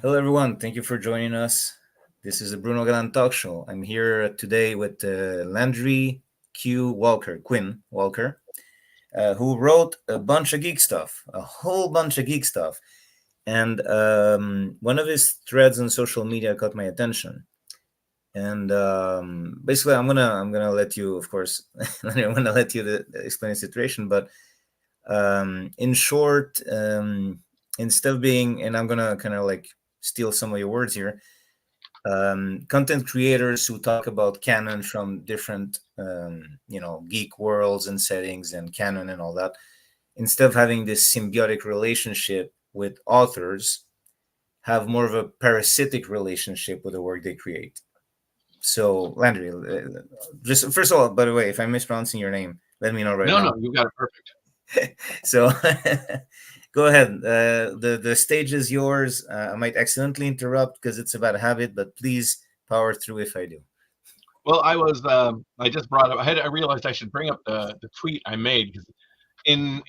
Hello, everyone. Thank you for joining us. This is the Bruno Galan talk show. I'm here today with Landry Quinn Walker, who wrote a bunch of geek stuff, a whole bunch of geek stuff. And one of his threads on social media caught my attention. And basically, I'm gonna let you, of course, I'm gonna let you explain the situation. But in short, instead of being, and I'm gonna kind of like steal some of your words here, content creators who talk about canon from different geek worlds and settings and canon and all that, instead of having this symbiotic relationship with authors, have more of a parasitic relationship with the work they create. So Landry, just first of all, by the way, if I'm mispronouncing your name, let me know right No, now. you got it perfect. So go ahead. The stage is yours. I might accidentally interrupt because it's about a habit, but please power through if I do. Well, I just brought up. I realized I should bring up the tweet I made because in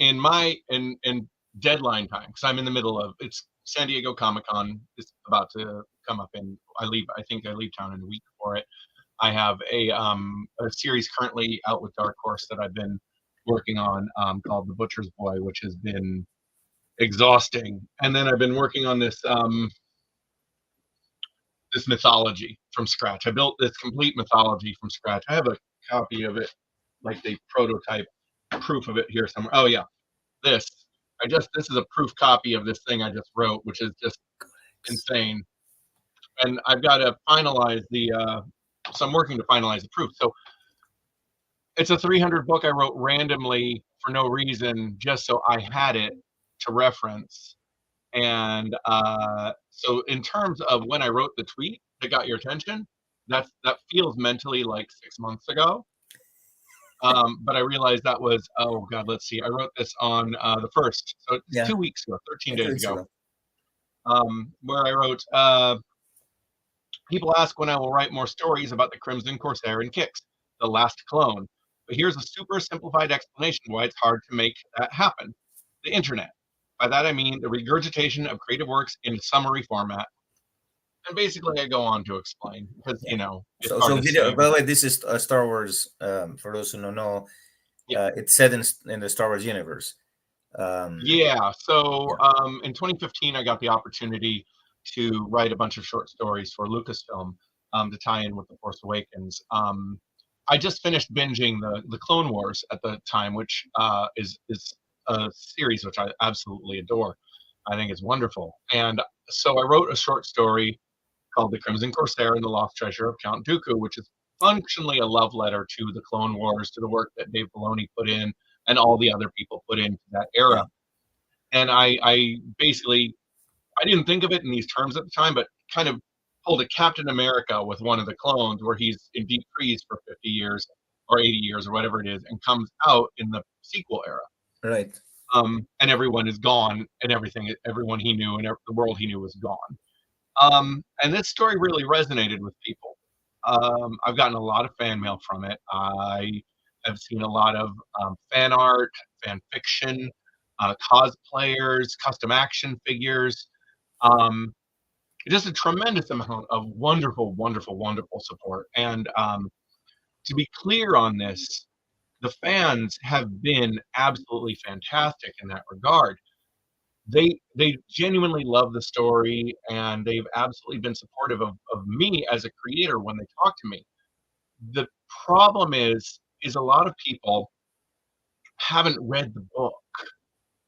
deadline time, because I'm in the middle of it's San Diego Comic-Con is about to come up, and I think I leave town in a week for it. I have a series currently out with Dark Horse that I've been working on called The Butcher's Boy, which has been exhausting. And then I've been working on this mythology from scratch. I built this complete mythology from scratch. I have a copy of it, like the prototype proof of it here somewhere. Oh yeah, this. This is a proof copy of this thing I just wrote, which is just insane. And I've got to finalize so I'm working to finalize the proof. So it's a 300 book I wrote randomly for no reason, just so I had it to reference. And so in terms of when I wrote the tweet that got your attention, that feels mentally like 6 months ago. But I realized that was, oh God, let's see. I wrote this on the 1st. So it's 2 weeks ago, 13 days ago. Where I wrote, people ask when I will write more stories about the Crimson Corsair and Kix, the last clone. But here's a super simplified explanation why it's hard to make that happen. The internet. By that I mean the regurgitation of creative works in summary format. And basically I go on to explain because, it's hard to video, say. by the way, this is Star Wars, for those who don't know. It's set in the Star Wars universe. So in 2015 I got the opportunity to write a bunch of short stories for Lucasfilm to tie in with The Force Awakens. I just finished binging the Clone Wars at the time, which is a series which I absolutely adore. I think it's wonderful. And so I wrote a short story called The Crimson Corsair and the Lost Treasure of Count Dooku, which is functionally a love letter to the Clone Wars, to the work that Dave Filoni put in and all the other people put into that era. And I basically, I didn't think of it in these terms at the time, but kind of pulled a Captain America with one of the clones where he's in deep freeze for 50 years or 80 years or whatever it is and comes out in the sequel era. Right. And everyone is gone and everyone he knew and the world he knew was gone. And this story really resonated with people. I've gotten a lot of fan mail from it. I have seen a lot of fan art, fan fiction, cosplayers, custom action figures. Just a tremendous amount of wonderful, wonderful, wonderful support. And to be clear on this, the fans have been absolutely fantastic in that regard. They genuinely love the story, and they've absolutely been supportive of me as a creator when they talk to me. The problem is a lot of people haven't read the book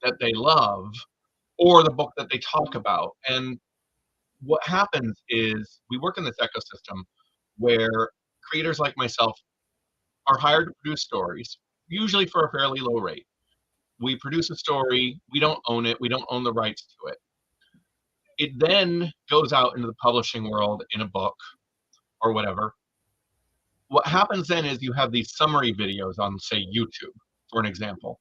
that they love or the book that they talk about. And what happens is we work in this ecosystem where creators like myself are hired to produce stories, usually for a fairly low rate. We produce a story, we don't own it, we don't own the rights to it. It then goes out into the publishing world in a book or whatever. What happens then is you have these summary videos on, say, YouTube, for an example.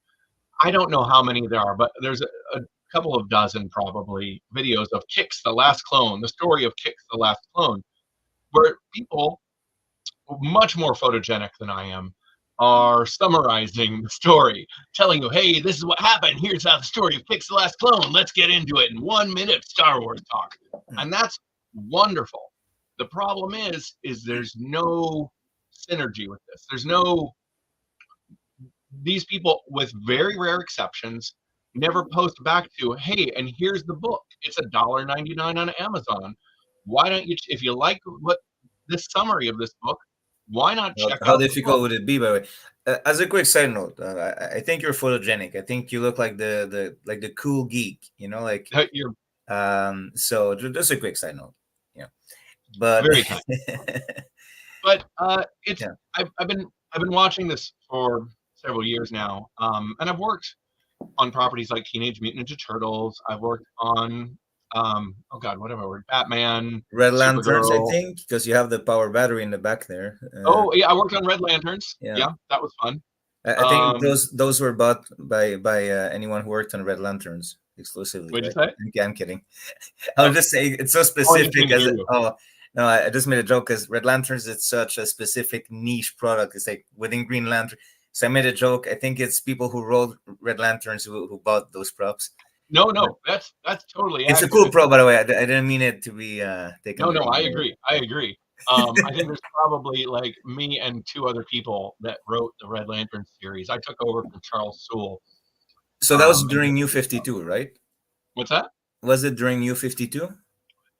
I don't know how many there are, but there's a couple of dozen probably videos of Kix, the last clone, the story of Kix, the last clone, where people much more photogenic than I am are summarizing the story, telling you, hey, this is what happened. Here's how the story picks the last clone. Let's get into it in 1 minute Star Wars talk. Hmm. And that's wonderful. The problem is there's no synergy with this. There's no, these people, with very rare exceptions, never post back to, hey, and here's the book. It's $1.99 on Amazon. Why don't you, if you like what this summary of this book, why not check How out the difficult book? would it be, by the way? As a quick side note, I think you're photogenic. I think you look like the cool geek, like You're so just a quick side note, yeah. But very kind. But it's yeah, I've been watching this for several years now, and I've worked on properties like Teenage Mutant Ninja Turtles. I've worked on oh god, what have I worked? Batman, Red Lanterns, I Supergirl. think, because you have the power battery in the back there. Oh yeah, I worked on Red Lanterns. Yeah, Yeah, that was fun. I think Um, those were bought by anyone who worked on Red Lanterns exclusively, what'd you right? say? I'm kidding. I was Oh, just saying it's so oh, I specific couldn't as hear you. oh no, I just made a joke because Red Lanterns it's such a specific niche product. It's like within Green Lantern. So I made a joke. I think it's people who wrote Red Lanterns who bought those props. No, But no, that's totally it's a accurate. cool prop, by the way. I didn't mean it to be taken No, the no, wrong I way. agree. I agree. I think there's probably like me and two other people that wrote the Red Lantern series. I took over from Charles Soule. So that was And during New 52, right? what's that? Was it during New 52?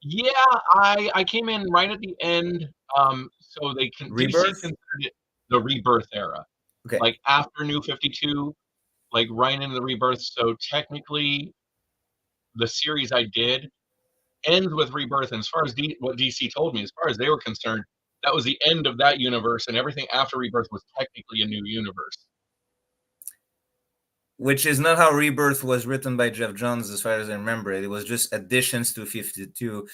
Yeah, I came in right at the end. So DC Rebirth? considered it the rebirth era, Okay. like after New 52, like right into the rebirth. So technically, the series I did ends with rebirth. And as far as what DC told me, as far as they were concerned, that was the end of that universe, and everything after rebirth was technically a new universe. Which is not how Rebirth was written by Jeff Johns, as far as I remember it. It was just additions to 52.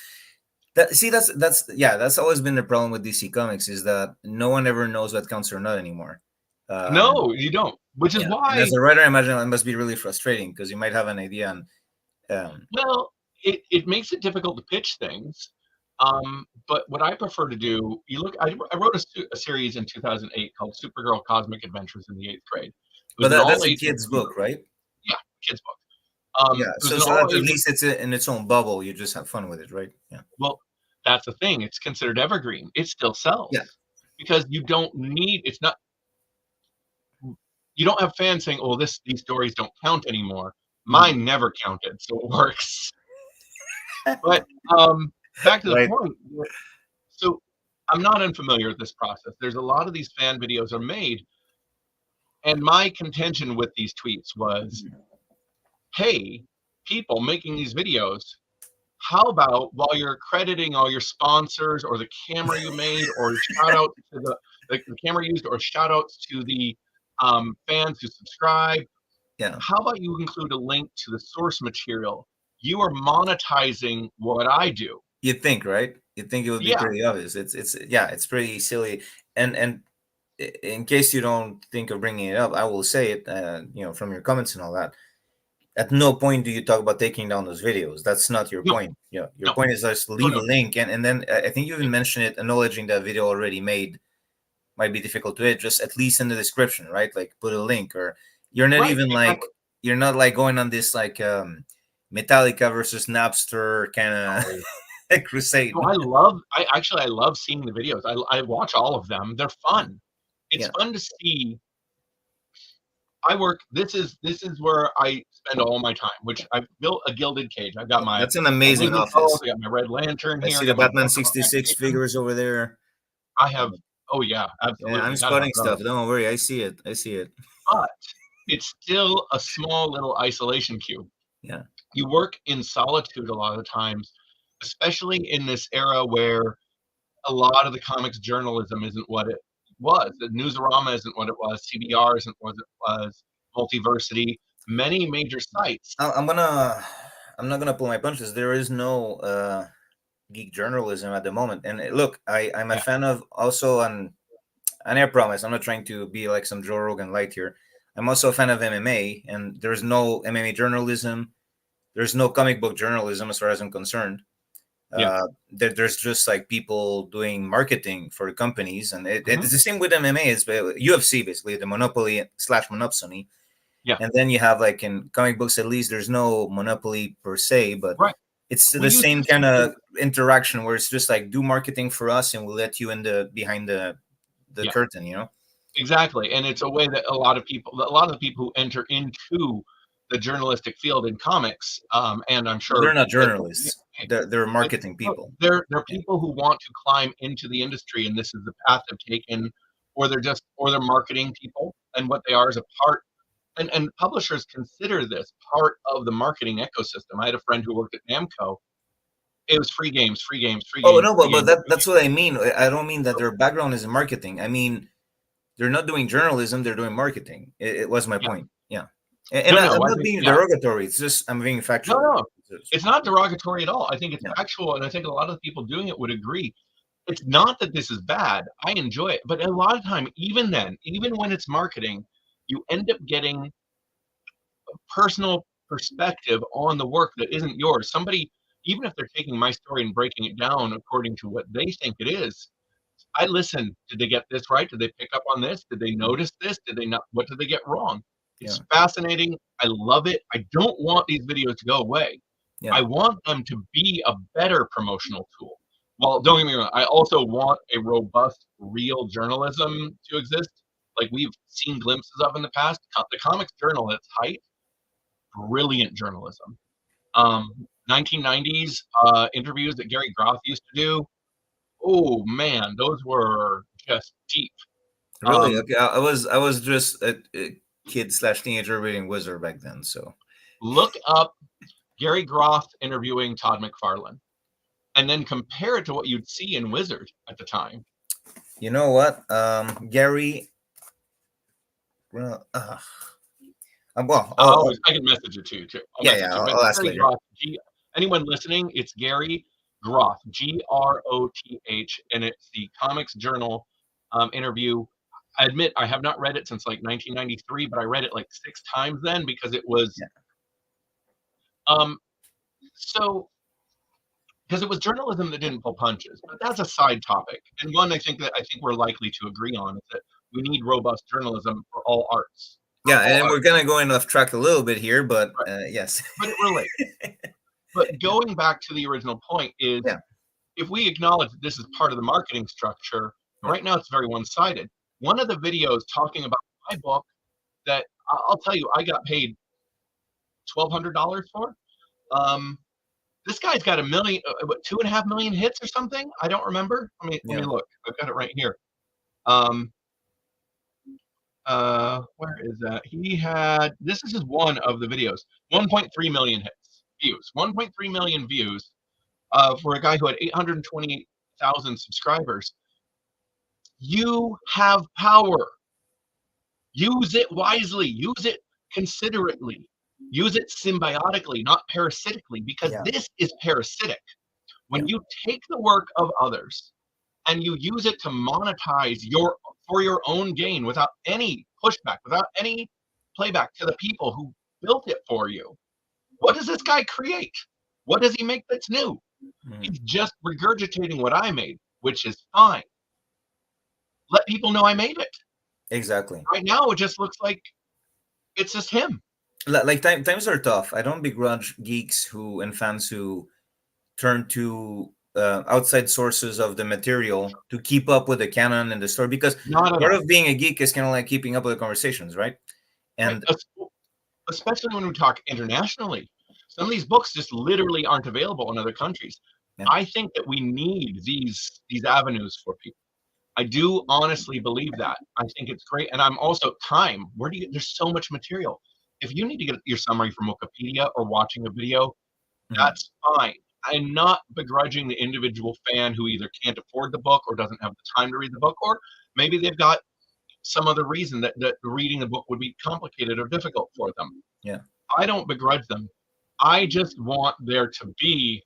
That's always been the problem with DC Comics is that no one ever knows what counts or not anymore. No, you don't. Which is Yeah, and as why, a writer, I imagine it must be really frustrating because you might have an idea and well, it makes it difficult to pitch things. But what I prefer to do, I wrote a series in 2008 called Supergirl Cosmic Adventures in the Eighth Grade. It but was an all that's a ages kid's universe. book, right? Yeah, kids book. Yeah, It was so an that all at ages. least it's in its own bubble. You just have fun with it, right? Yeah, Well, that's the thing. It's considered evergreen. It still yeah. sells because you don't need. It's not. You don't have fans saying, "Oh, these stories don't count anymore." Mhm. Mine never counted, so it works. But back to the Right. point. So I'm not unfamiliar with this process. There's a lot of these fan videos are made, and my contention with these tweets was, "Hey, people making these videos, how about while you're crediting all your sponsors or the camera you made or shout out to the camera used or shout outs to the fans who subscribe, Yeah. how about you include a link to the source material? You are monetizing what I do." You'd think, right? You'd think it would be Yeah, pretty obvious. It's pretty silly. And in case you don't think of bringing it up, I will say it. From your comments and all that. At no point do you talk about taking down those videos. That's not your no, point. Your no, point is just no, leave a no. link, and then I think you even mentioned it, acknowledging that video already made might be difficult to it. Just at least in the description, right? Like put a link, or you're not Right, even exactly. like you're not like going on this like Metallica versus Napster kind Oh, of crusade. no, I love seeing the videos. I watch all of them. They're Yeah, fun. It's yeah, fun to see. This is where I spend all my time, which I've built a gilded cage. I've got yeah. my That's an my amazing wizard pearls, office. I got my red lantern I here, I see the got my Batman book of 66 animation. figures over there. I have oh yeah, Yeah, I'm absolutely, gotta have spotting stuff. those. Don't worry, I see it. I see it. But it's still a small little isolation cube. Yeah. You work in solitude a lot of the times, especially in this era where a lot of the comics journalism isn't what it was. The Newsarama isn't what it was. CBR isn't what it was. Multiversity, many major sites. I- I'm gonna. I'm not gonna pull my punches. There is no geek journalism at the moment. And look, I'm a Yeah, fan of also and I promise I'm not trying to be like some Joe Rogan light here. I'm also a fan of MMA, and there's no MMA journalism. There's no comic book journalism as far as I'm concerned. Yeah. There's just like people doing marketing for companies, and Hmm. it's the same with MMA. It's UFC, basically the monopoly slash monopsony. Yeah. And then you have, like, in comic books, at least, there's no monopoly per se, but Right. it's We the use same this to kind do. of interaction where it's just like, do marketing for us and we'll let you in the behind the Yeah. curtain, you know. Exactly, and it's a way that a lot of the people who enter into the journalistic field in comics, and I'm Well, they're sure not that journalists, they're it's marketing people. they're Yeah, people who want to climb into the industry, and this is the path they've taken, or they're marketing people, and what they are is a part. And publishers consider this part of the marketing ecosystem. I had a friend who worked at Namco. It was free games, free games, free oh games, no, free but games, free that's games. what I mean. I don't mean that their background is in marketing. I mean, they're not doing journalism, they're doing marketing. It was my Yeah. point. Yeah. No, I'm no, I not think being yeah. derogatory, it's just I'm being No, factual. no, it's not derogatory at all. I think it's Yeah. factual, and I think a lot of the people doing it would agree. It's not that this is bad. I enjoy it, but a lot of time, even then, even when it's marketing, you end up getting personal perspective on the work that isn't yours. Somebody, even if they're taking my story and breaking it down according to what they think it is, I listen. Did they get this right? Did they pick up on this? Did they Mhm. notice this? Did they not? What did they get wrong? Yeah. It's fascinating. I love it. I don't want these videos to go away. Yeah. I want them to be a better promotional tool. Well, don't get me wrong. I also want a robust, real journalism to exist, like we've seen glimpses of in the past. The Comics Journal at its height, brilliant journalism. 1990s interviews that Gary Groth used to do. Oh man, those were just deep. Really? Um, Okay. I was just a kid slash teenager reading Wizard back then. So look up Gary Groth interviewing Todd McFarlane, and then compare it to what you'd see in Wizard at the time. you know what, Gary. Well, well, I can message it to you too. I'll yeah, message yeah. you. But I'll ask Gary later. Groth, anyone listening, it's Gary Groth, Groth, and it's the Comics Journal interview. I admit I have not read it since like 1993, but I read it like 6 times then because it was Yeah, um, so because it was journalism that didn't pull punches. But that's a side topic, and one I think we're likely to agree on is that we need robust journalism for all arts, for yeah. And all then we're arts, kind of going off track a little bit here, but right? yes. But it relates. But going back to the original point is Yeah, if we acknowledge that this is part of the marketing structure, yeah, right now it's very one-sided. One of the videos talking about my book that I'll tell you, I got paid $1,200 for. Um, this guy's got a million, what, 2.5 million hits or something. I don't remember. Let me yeah, look. I've got it right here. Um, where is that? He had this is just one of the videos. 1.3 million hits, views. 1.3 million views for a guy who had 820,000 subscribers. You have power. Use it wisely. Use it considerately. Use it symbiotically, not parasitically, because yeah, this is parasitic. yeah. When you take the work of others and you use it to monetize for your own gain without any pushback, without any playback to the people who built it for you, what does this guy create? What does he make that's new? Mhm. He's just regurgitating what I made, which is fine. Let people know I made it. Exactly. Right now, it just looks like it's just him. Like, times are tough. I don't begrudge geeks who and fans who turn to outside sources of the material to keep up with the canon and the story, because Not at part all. of being a geek is kind of like keeping up with the conversations, right? Right? And Especially when we talk internationally. Some of these books just literally aren't available in other countries. yeah, I think that we need these avenues for people. I do honestly believe that. I think it's great. And I'm also time. Where do you there's so much material. If you need to get your summary from Wikipedia or watching a video, mhm, that's fine. I'm not begrudging the individual fan who either can't afford the book or doesn't have the time to read the book, or maybe they've got some other reason that reading the book would be complicated or difficult for them. yeah. I don't begrudge them. I just want there to be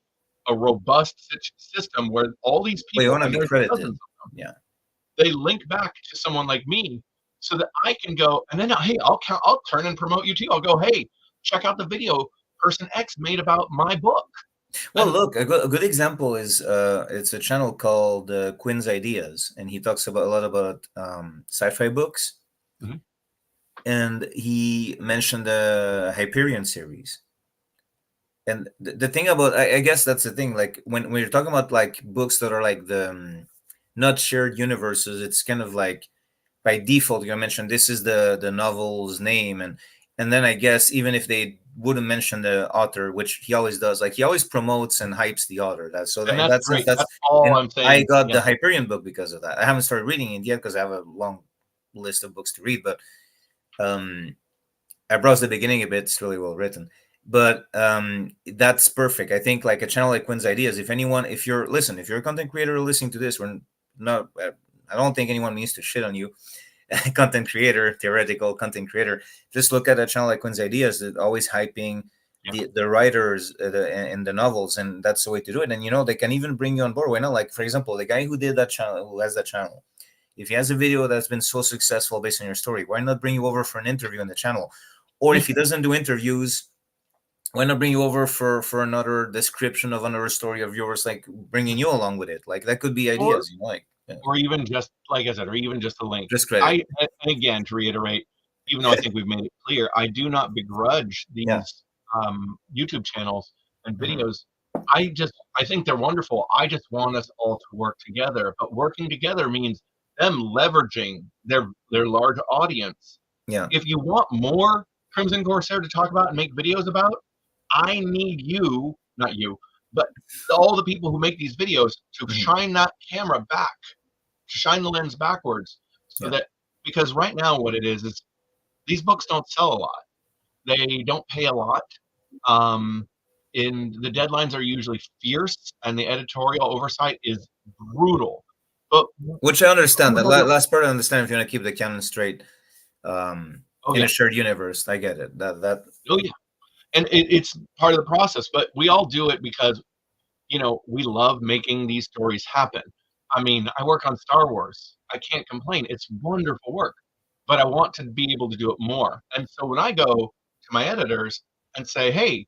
a robust system where all these Well, you people, want to and be there's credited. dozens of them, Yeah, they link back to someone like me so that I can go and then hey, I'll turn and promote you too. I'll go, hey, check out the video person X made about my book. Well, look, a good example is it's a channel called Quinn's Ideas, and he talks about a lot about sci-fi books, Mhm. and he mentioned the Hyperion series. And the thing about, I guess that's the thing, like when you're talking about like books that are like the not shared universes, it's kind of like by default you mention this is the novel's name, and then I guess even if they wouldn't mention the author, which he always does, like he always promotes and hypes the author. That so that And in that's that sense, great. that's That's all and I'm I saying. got Yeah. the Hyperion book because of that. I haven't started reading it yet because I have a long list of books to read, but um I browsed the beginning a bit. It's really well written, but that's perfect. I think like a channel like Quinn's Ideas. If anyone, if you're listen, if you're a content creator listening to this, we're not. I don't think anyone needs to shit on you. Content creator, theoretical content creator. Just look at a channel like Quinn's Ideas that always hyping Yeah. the writers and the novels, and that's the way to do it. And they can even bring you on board. Why not? Like for example, the guy who did that channel, who has that channel, if he has a video that's been so successful based on your story, why not bring you over for an interview on the channel? Or Yeah. if he doesn't do interviews, why not bring you over for another description of another story of yours, like bringing you along with it? Like that could be Or ideas, like or even just like I said, or even just a link. just credit. And again, to reiterate, even though I think we've made it clear, I do not begrudge Yeah. these YouTube channels and Hmm. videos. I think they're wonderful. I just want us all to work together. But working together means them leveraging their large audience. Yeah. If you want more Crimson Corsair to talk about and make videos about, I need you, not you, but all the people who make these videos to Hmm. shine that camera back, shine the lens backwards, so Yeah. that because right now what it is these books don't sell a lot. They don't pay a lot. Um, in the deadlines are usually fierce, and the editorial oversight is brutal. But Which I understand. That whoever, last part I understand if you want to keep the canon straight. Um, oh in yeah, a shared universe, I get it. That oh yeah, and it's part of the process. But we all do it because we love making these stories happen. I mean, I work on Star Wars. I can't complain. It's wonderful work, but I want to be able to do it more. And so when I go to my editors and say, hey,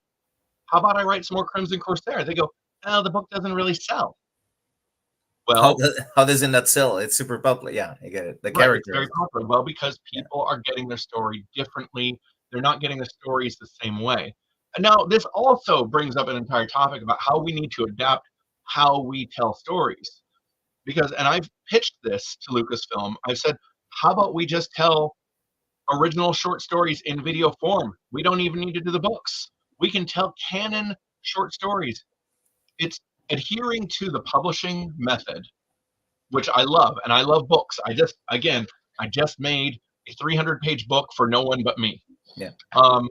how about I write some more Crimson Corsair? They go, oh, the book doesn't really sell. how Well, how does it not sell? It's super popular. Yeah, I get it. The right, it's very characters. popular. Well, because Yeah. people are getting their story differently. They're not getting the stories the same way. And now this also brings up an entire topic about how we need to adapt how we tell stories. Because and I've pitched this to Lucasfilm. I've said, how about we just tell original short stories in video form? We don't even need to do the books. We can tell canon short stories. It's adhering to the publishing method, which I love, and I love books. I just made a 300-page book for no one but me. Yeah. Um,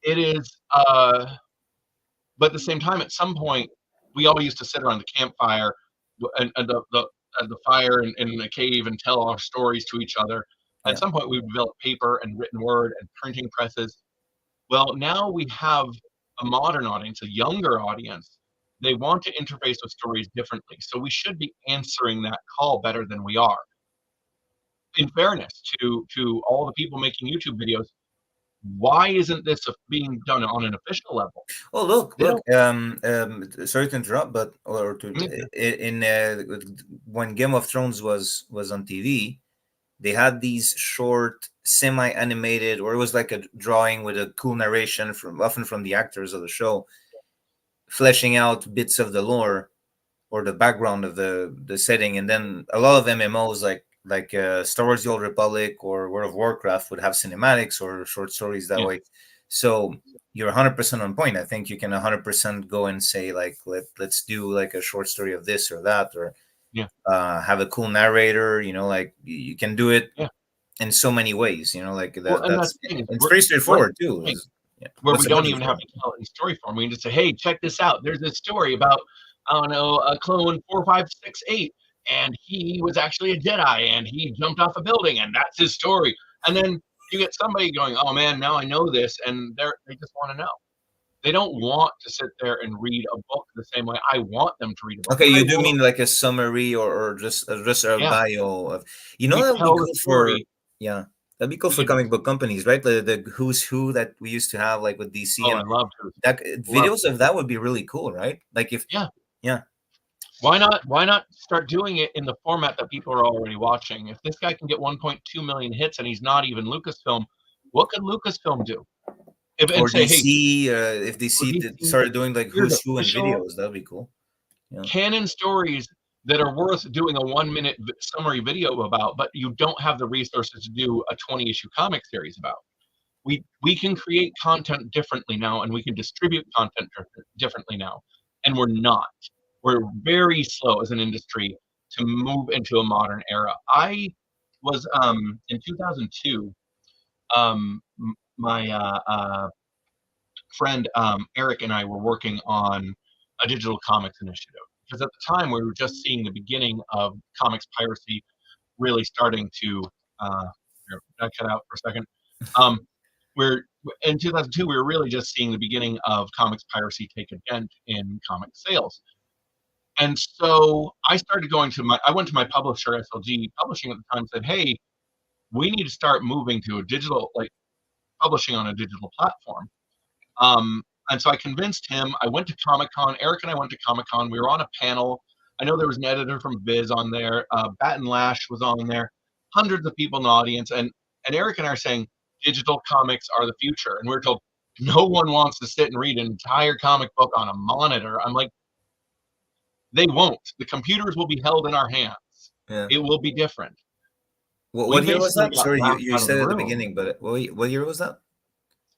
it is, but at the same time, at some point, we all used to sit around the campfire and the fire in the cave and tell our stories to each other. At Yeah. some point, we developed paper and written word and printing presses. Well, now we have a modern audience, a younger audience. They want to interface with stories differently. So we should be answering that call better than we are. In fairness to all the people making YouTube videos, why isn't this being done on an official level? Well, look, They look. don't. Sorry to interrupt, but or to Yeah, in when Game of Thrones was on TV, they had these short, semi-animated, or it was like a drawing with a cool narration from often from the actors of the show, fleshing out bits of the lore or the background of the setting, and then a lot of MMOs like Star Wars: The Old Republic or World of Warcraft would have cinematics or short stories that yeah, way. So you're 100% on point. I think you can 100% go and say like let's do like a short story of this or that, or yeah, have a cool narrator. Like you can do it yeah. in so many ways. Like Well, that. and that's That's the thing is it's we're pretty at straightforward the too. point Yeah. where What's we the don't budget even have for to it? tell it in story form. We can just say, "Hey, check this out. There's this story about I don't know a clone 4568, and he was actually a Jedi, and he jumped off a building, and that's his story." And then you get somebody going, "Oh man, now I know this," and they just want to know. They don't want to sit there and read a book the same way I want them to read a book. Okay, I you do want, mean like a summary or just a yeah, bio of, we that would be tell the good for, story yeah. That'd be cool We for could. comic book companies, right? The who's who that we used to have, like with DC, Oh, I and love to. that Love videos to. of that would be really cool, right? Like if, Yeah. yeah, Why not? Why not start doing it in the format that people are already watching? If this guy can get 1.2 million hits and he's not even Lucasfilm, what could Lucasfilm do? If and or say, hey, DC, if or DC DC, started doing like here's who's who in official videos, that'd be cool. Yeah, canon stories that are worth doing a 1 minute summary video about, but you don't have the resources to do a 20 issue comic series about. We can create content differently now, and we can distribute content differently now, and we're not. We're very slow as an industry to move into a modern era. I was in 2002. My friend Eric and I were working on a digital comics initiative because at the time we were just seeing the beginning of comics piracy really starting to. Uh, Did I cut out for a second? Um, we're in 2002. We were really just seeing the beginning of comics piracy take a dent in comic sales, and so I started going to my. I went to my publisher, SLG Publishing at the time, and said, "Hey, we need to start moving to a digital, like publishing on a digital platform." And so I convinced him. I went to Comic Con. Eric and I went to Comic Con. We were on a panel. I know there was an editor from Viz on there. Bat and Lash was on there. Hundreds of people in the audience, and Eric and I are saying digital comics are the future. And we are told no one wants to sit and read an entire comic book on a monitor. I'm like, they won't. The computers will be held in our hands. yeah. It will be different. What We year was basically that? got Sorry, laughed you out of the said at the room. beginning, but what year was that?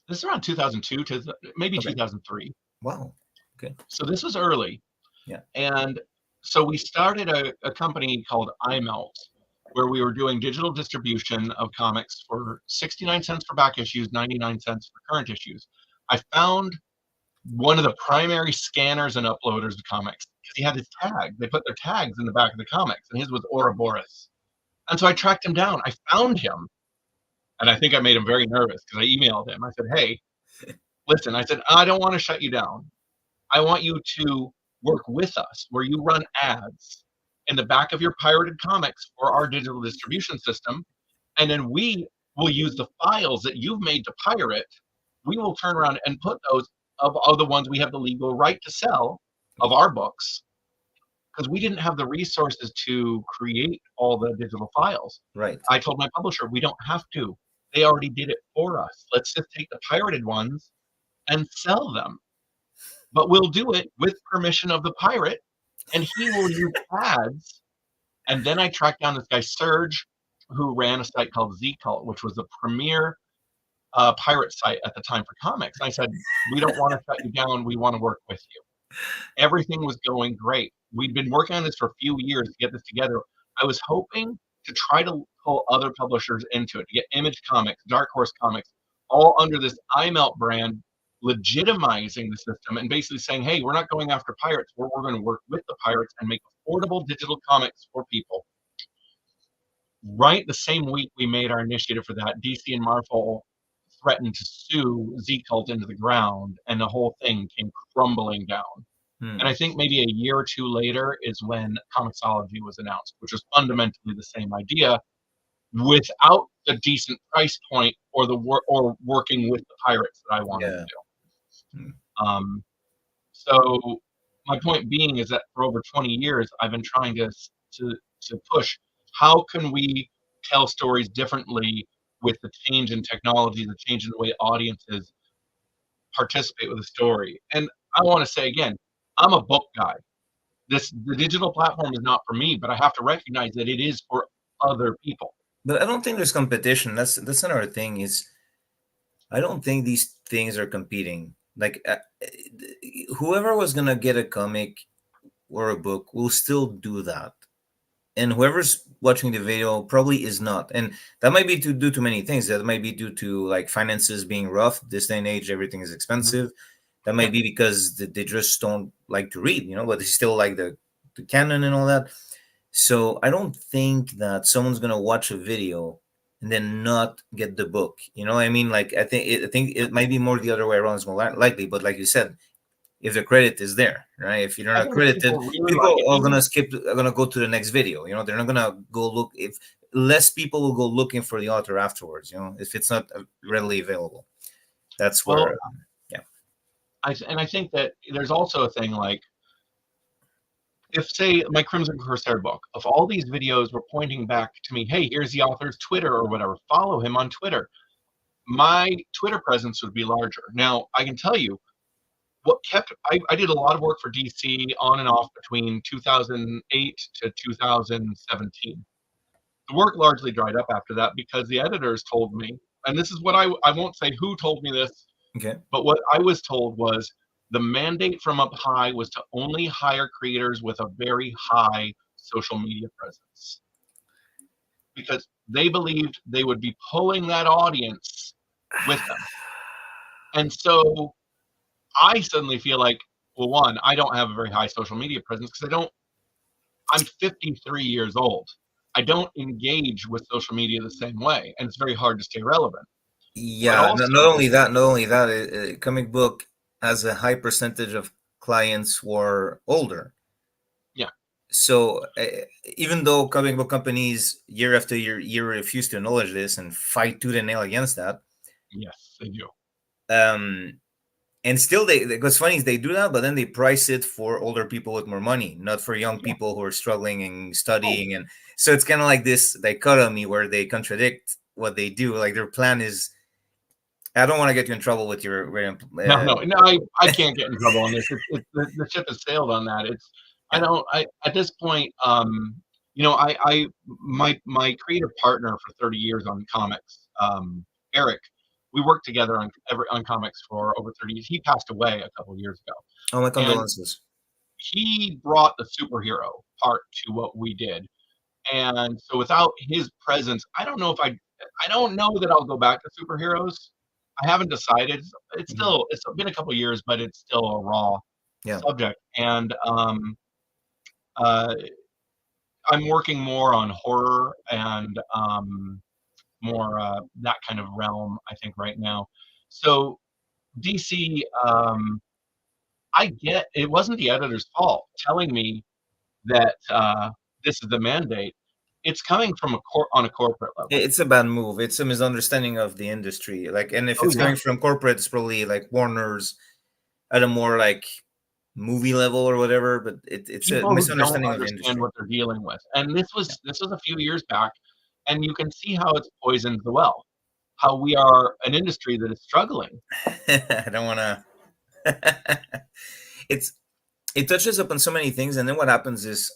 This is around 2002 to maybe Okay. 2003. Wow. Okay. So this was early. Yeah. And so we started a company called iMelt, where we were doing digital distribution of comics for 69 cents for back issues, 99 cents for current issues. I found one of the primary scanners and uploaders of comics because he had his tag. They put their tags in the back of the comics, and his was Ouroboros. And so I tracked him down. I found him, and I think I made him very nervous because I emailed him. I said, "Hey, listen," I said, "I don't want to shut you down. I want you to work with us where you run ads in the back of your pirated comics for our digital distribution system. And then we will use the files that you've made to pirate. We will turn around and put those of the ones we have the legal right to sell of our books because we didn't have the resources to create all the digital files. Right. I told my publisher, we don't have to. They already did it for us. Let's just take the pirated ones and sell them, but we'll do it with permission of the pirate, and he will use ads. And then I tracked down this guy Serge, who ran a site called Z Cult, which was the premier pirate site at the time for comics. And I said, "We don't want to shut you down. We want to work with you." Everything was going great. We'd been working on this for a few years to get this together. I was hoping to try to pull other publishers into it, to get Image Comics, Dark Horse Comics, all under this iMelt brand, legitimizing the system and basically saying, hey, we're not going after pirates. We're going to work with the pirates and make affordable digital comics for people. Right the same week we made our initiative for that, DC and Marvel threatened to sue Z Cult into the ground, and the whole thing came crumbling down. And Hmm. I think maybe a year or two later is when Comixology was announced, which was fundamentally the same idea without the decent price point or or working with the pirates that I wanted to Yeah. Hmm. do. So my point being is that for over 20 years, I've been trying to to push. How can we tell stories differently with the change in technology, the change in the way audiences participate with a story? And I want to say again, I'm a book guy. The digital platform is not for me, but I have to recognize that it is for other people. But I don't think there's competition. That's another thing. Is I don't think these things are competing. Like whoever was gonna get a comic or a book will still do that, and whoever's watching the video probably is not. And that might be due to many things. That might be due to like finances being rough. This day and age, everything is Mhm. expensive. That Yeah, might be because they just don't like to read, but they still like the canon and all that. So I don't think that someone's gonna watch a video and then not get the book. You know what I mean? Like I think yeah. it might be more the other way around. It's more likely, but like you said, if the credit is there, right? If you're I not think if credited, people really like people it, are even gonna skip. Are gonna go to the next video. They're not gonna go look if. less people will go looking for the author afterwards, if it's not readily available. That's where, Well, yeah. I think that there's also a thing like, if say my Crimson Corsair book, if all these videos were pointing back to me, hey, here's the author's Twitter or whatever, follow him on Twitter, my Twitter presence would be larger. Now, I can tell you what kept, I did a lot of work for DC on and off between 2008 to 2017. The work largely dried up after that because the editors told me, and this is what I won't say who told me this, Okay. but what I was told was the mandate from up high was to only hire creators with a very high social media presence because they believed they would be pulling that audience with them. And so I suddenly feel like, well, one, I don't have a very high social media presence because I'm 53 years old. I don't engage with social media the same way, and it's very hard to stay relevant. But Yeah, also, not only that, comic book has a high percentage of clients who are older. yeah, So even though comic book companies year after year refuse to acknowledge this and fight tooth and nail against that, yes, they do. um, and still what's funny is they do that, but then they price it for older people with more money, not for young Yeah. people who are struggling and Oh, studying. And so it's kind of like this dichotomy where they contradict what they do. Like their plan is, I don't want to get you in trouble with your no, no, no. I can't get in trouble on this. The ship has sailed on that. It's I yeah. don't I at this point. My creative partner for 30 years on comics, Eric. We worked together on comics for over 30 years. He passed away a couple of years ago, Oh, my and condolences. he brought the superhero part to what we did. And so without his presence, I don't know that I'll go back to superheroes. I haven't decided. Mhm. It's been a couple of years, but it's still a raw Yeah. subject. And uh, I'm working more on horror and more that kind of realm, I think, right now. So DC, I get it wasn't the editor's fault telling me that this is the mandate. It's coming from on a corporate level. It's a bad move. It's a misunderstanding of the industry. Like, and if Oh it's yeah, coming from corporate, it's probably like Warner's at a more like movie level or whatever. But it's a people who don't misunderstanding of the understand industry. what they're dealing with, and Yeah. this was a few years back, and you can see how it's poisoned the well. How we are an industry that is struggling. I don't want to. it's it touches upon so many things, and then what happens is,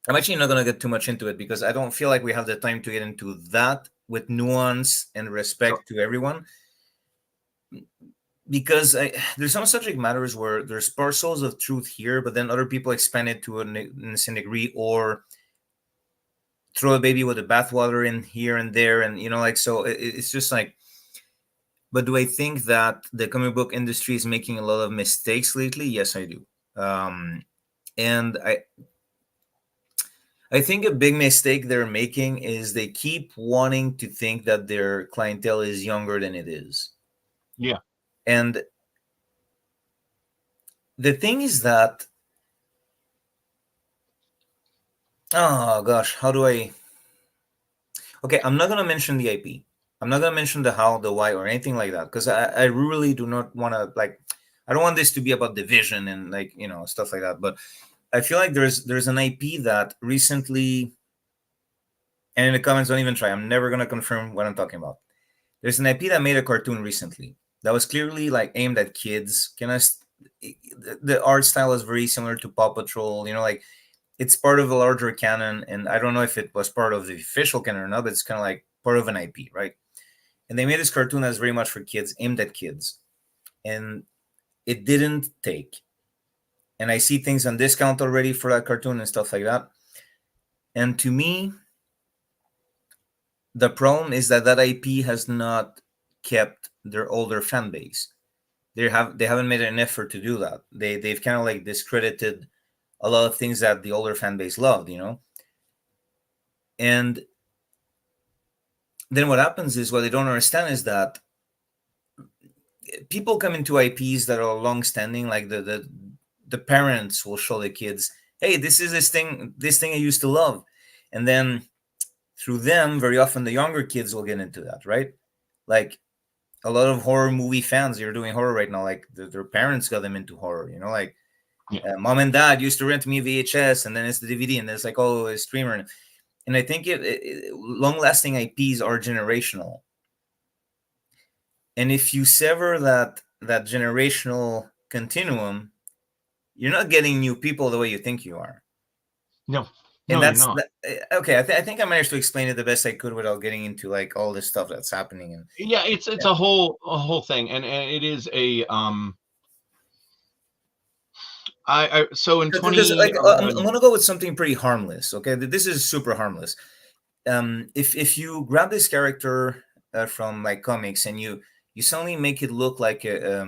I'm actually not gonna get too much into it because I don't feel like we have the time to get into that with nuance and Sure. respect to everyone. Because there's some subject matters where there's parcels of truth here, but then other people expand it to an insane degree, or throw a baby with the bathwater in here and there, and like, so it's just like. But do I think that the comic book industry is making a lot of mistakes lately? Yes, I do. And I think a big mistake they're making is they keep wanting to think that their clientele is younger than it is. Yeah. And the thing is that, oh gosh, how do I? Okay, I'm not gonna mention the IP. I'm not gonna mention the how, the why, or anything like that because I really do not want to like. I don't want this to be about division and like stuff like that. But I feel like there's an IP that recently, and in the comments, don't even try. I'm never gonna confirm what I'm talking about. There's an IP that made a cartoon recently that was clearly like aimed at kids. The art style is very similar to Paw Patrol. Like it's part of a larger canon, and I don't know if it was part of the official canon or not, but it's kind of like part of an IP, right? And they made this cartoon that's very much for kids, aimed at kids, and it didn't take. And I see things on discount already for that cartoon and stuff like that. And to me, the problem is that that IP has not kept their older fan base. They haven't made an effort to do that. They've kind of like discredited a lot of things that the older fan base loved. And then what happens is, what they don't understand is that people come into IPs that are long standing, like the parents will show the kids, hey, this is this thing I used to love. and then through them, very often the younger kids will get into that, right? Like a lot of horror movie fans, you're doing horror right now, like their parents got them into horror, like Yeah. mom and dad used to rent me VHS, and then it's the DVD, and then it's like, oh, a streamer. And I think long-lasting IPs are generational, and if you sever that generational continuum, you're not getting new people the way you think you are. No, And no, you're not. okay. I think I managed to explain it the best I could without getting into like all this stuff that's happening. And Yeah, it's yeah. a whole thing, and it is a I so in Because like I'm 2011. gonna go with something pretty harmless. Okay, this is super harmless. If you grab this character from like comics and you suddenly make it look like a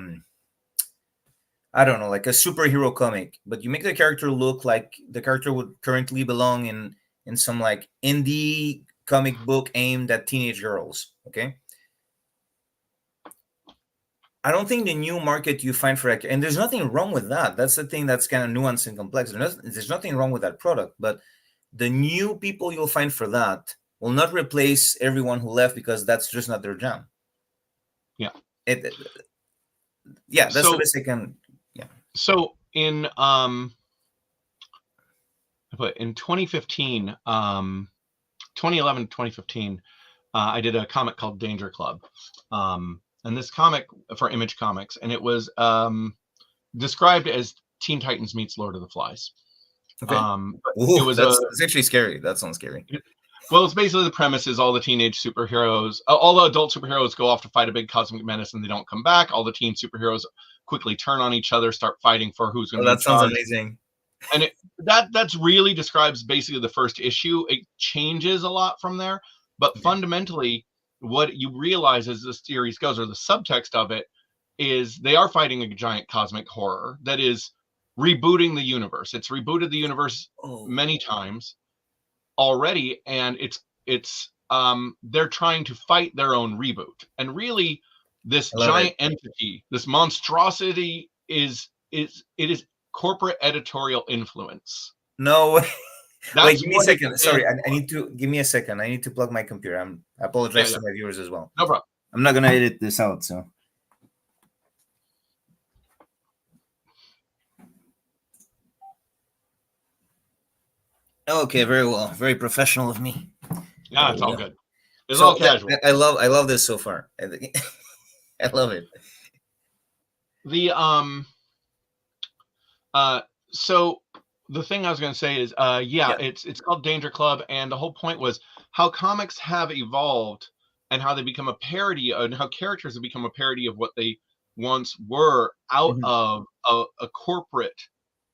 I don't know, like a superhero comic, but you make the character look like the character would currently belong in some like indie comic book aimed at teenage girls. Okay, I don't think the new market you find for and there's nothing wrong with that. That's the thing that's kind of nuanced and complex. There's nothing wrong with that product, but the new people you'll find for that will not replace everyone who left because that's just not their jam. Yeah. Yeah, that's the So best I can. Yeah. so in 2015, 2011 2015, I did a comic called Danger Club, and this comic for Image Comics, and it was described as Teen Titans meets Lord of the Flies. Okay. But Ooh, it was that's actually scary. That sounds scary. well, it's basically the premise is all the teenage superheroes, all the adult superheroes go off to fight a big cosmic menace and they don't come back. All the teen superheroes quickly turn on each other, start fighting for who's going Oh, to be in that sounds charge. amazing. And that's really describes basically the first issue. It changes a lot from there, but fundamentally, what you realize as the series goes, or the subtext of it, is they are fighting a giant cosmic horror that is rebooting the universe. It's rebooted the universe many times already, and it's they're trying to fight their own reboot. And really, this giant entity, this monstrosity, is corporate editorial influence. No. Wait, That's give me a what it second. Sorry, stands I for. need to give me a second. I need to plug my computer. I Yeah, apologize yeah, to my viewers as well. no problem. I'm not gonna edit this out, so. Okay, very well. Very professional of me. Yeah, it's all good. It's So all yeah, casual. I love this so far. I love it. The so the thing I was going to say is Yeah. it's called Danger Club, and the whole point was how comics have evolved and how they become a parody, and how characters have become a parody of what they once were, out Mhm. of a corporate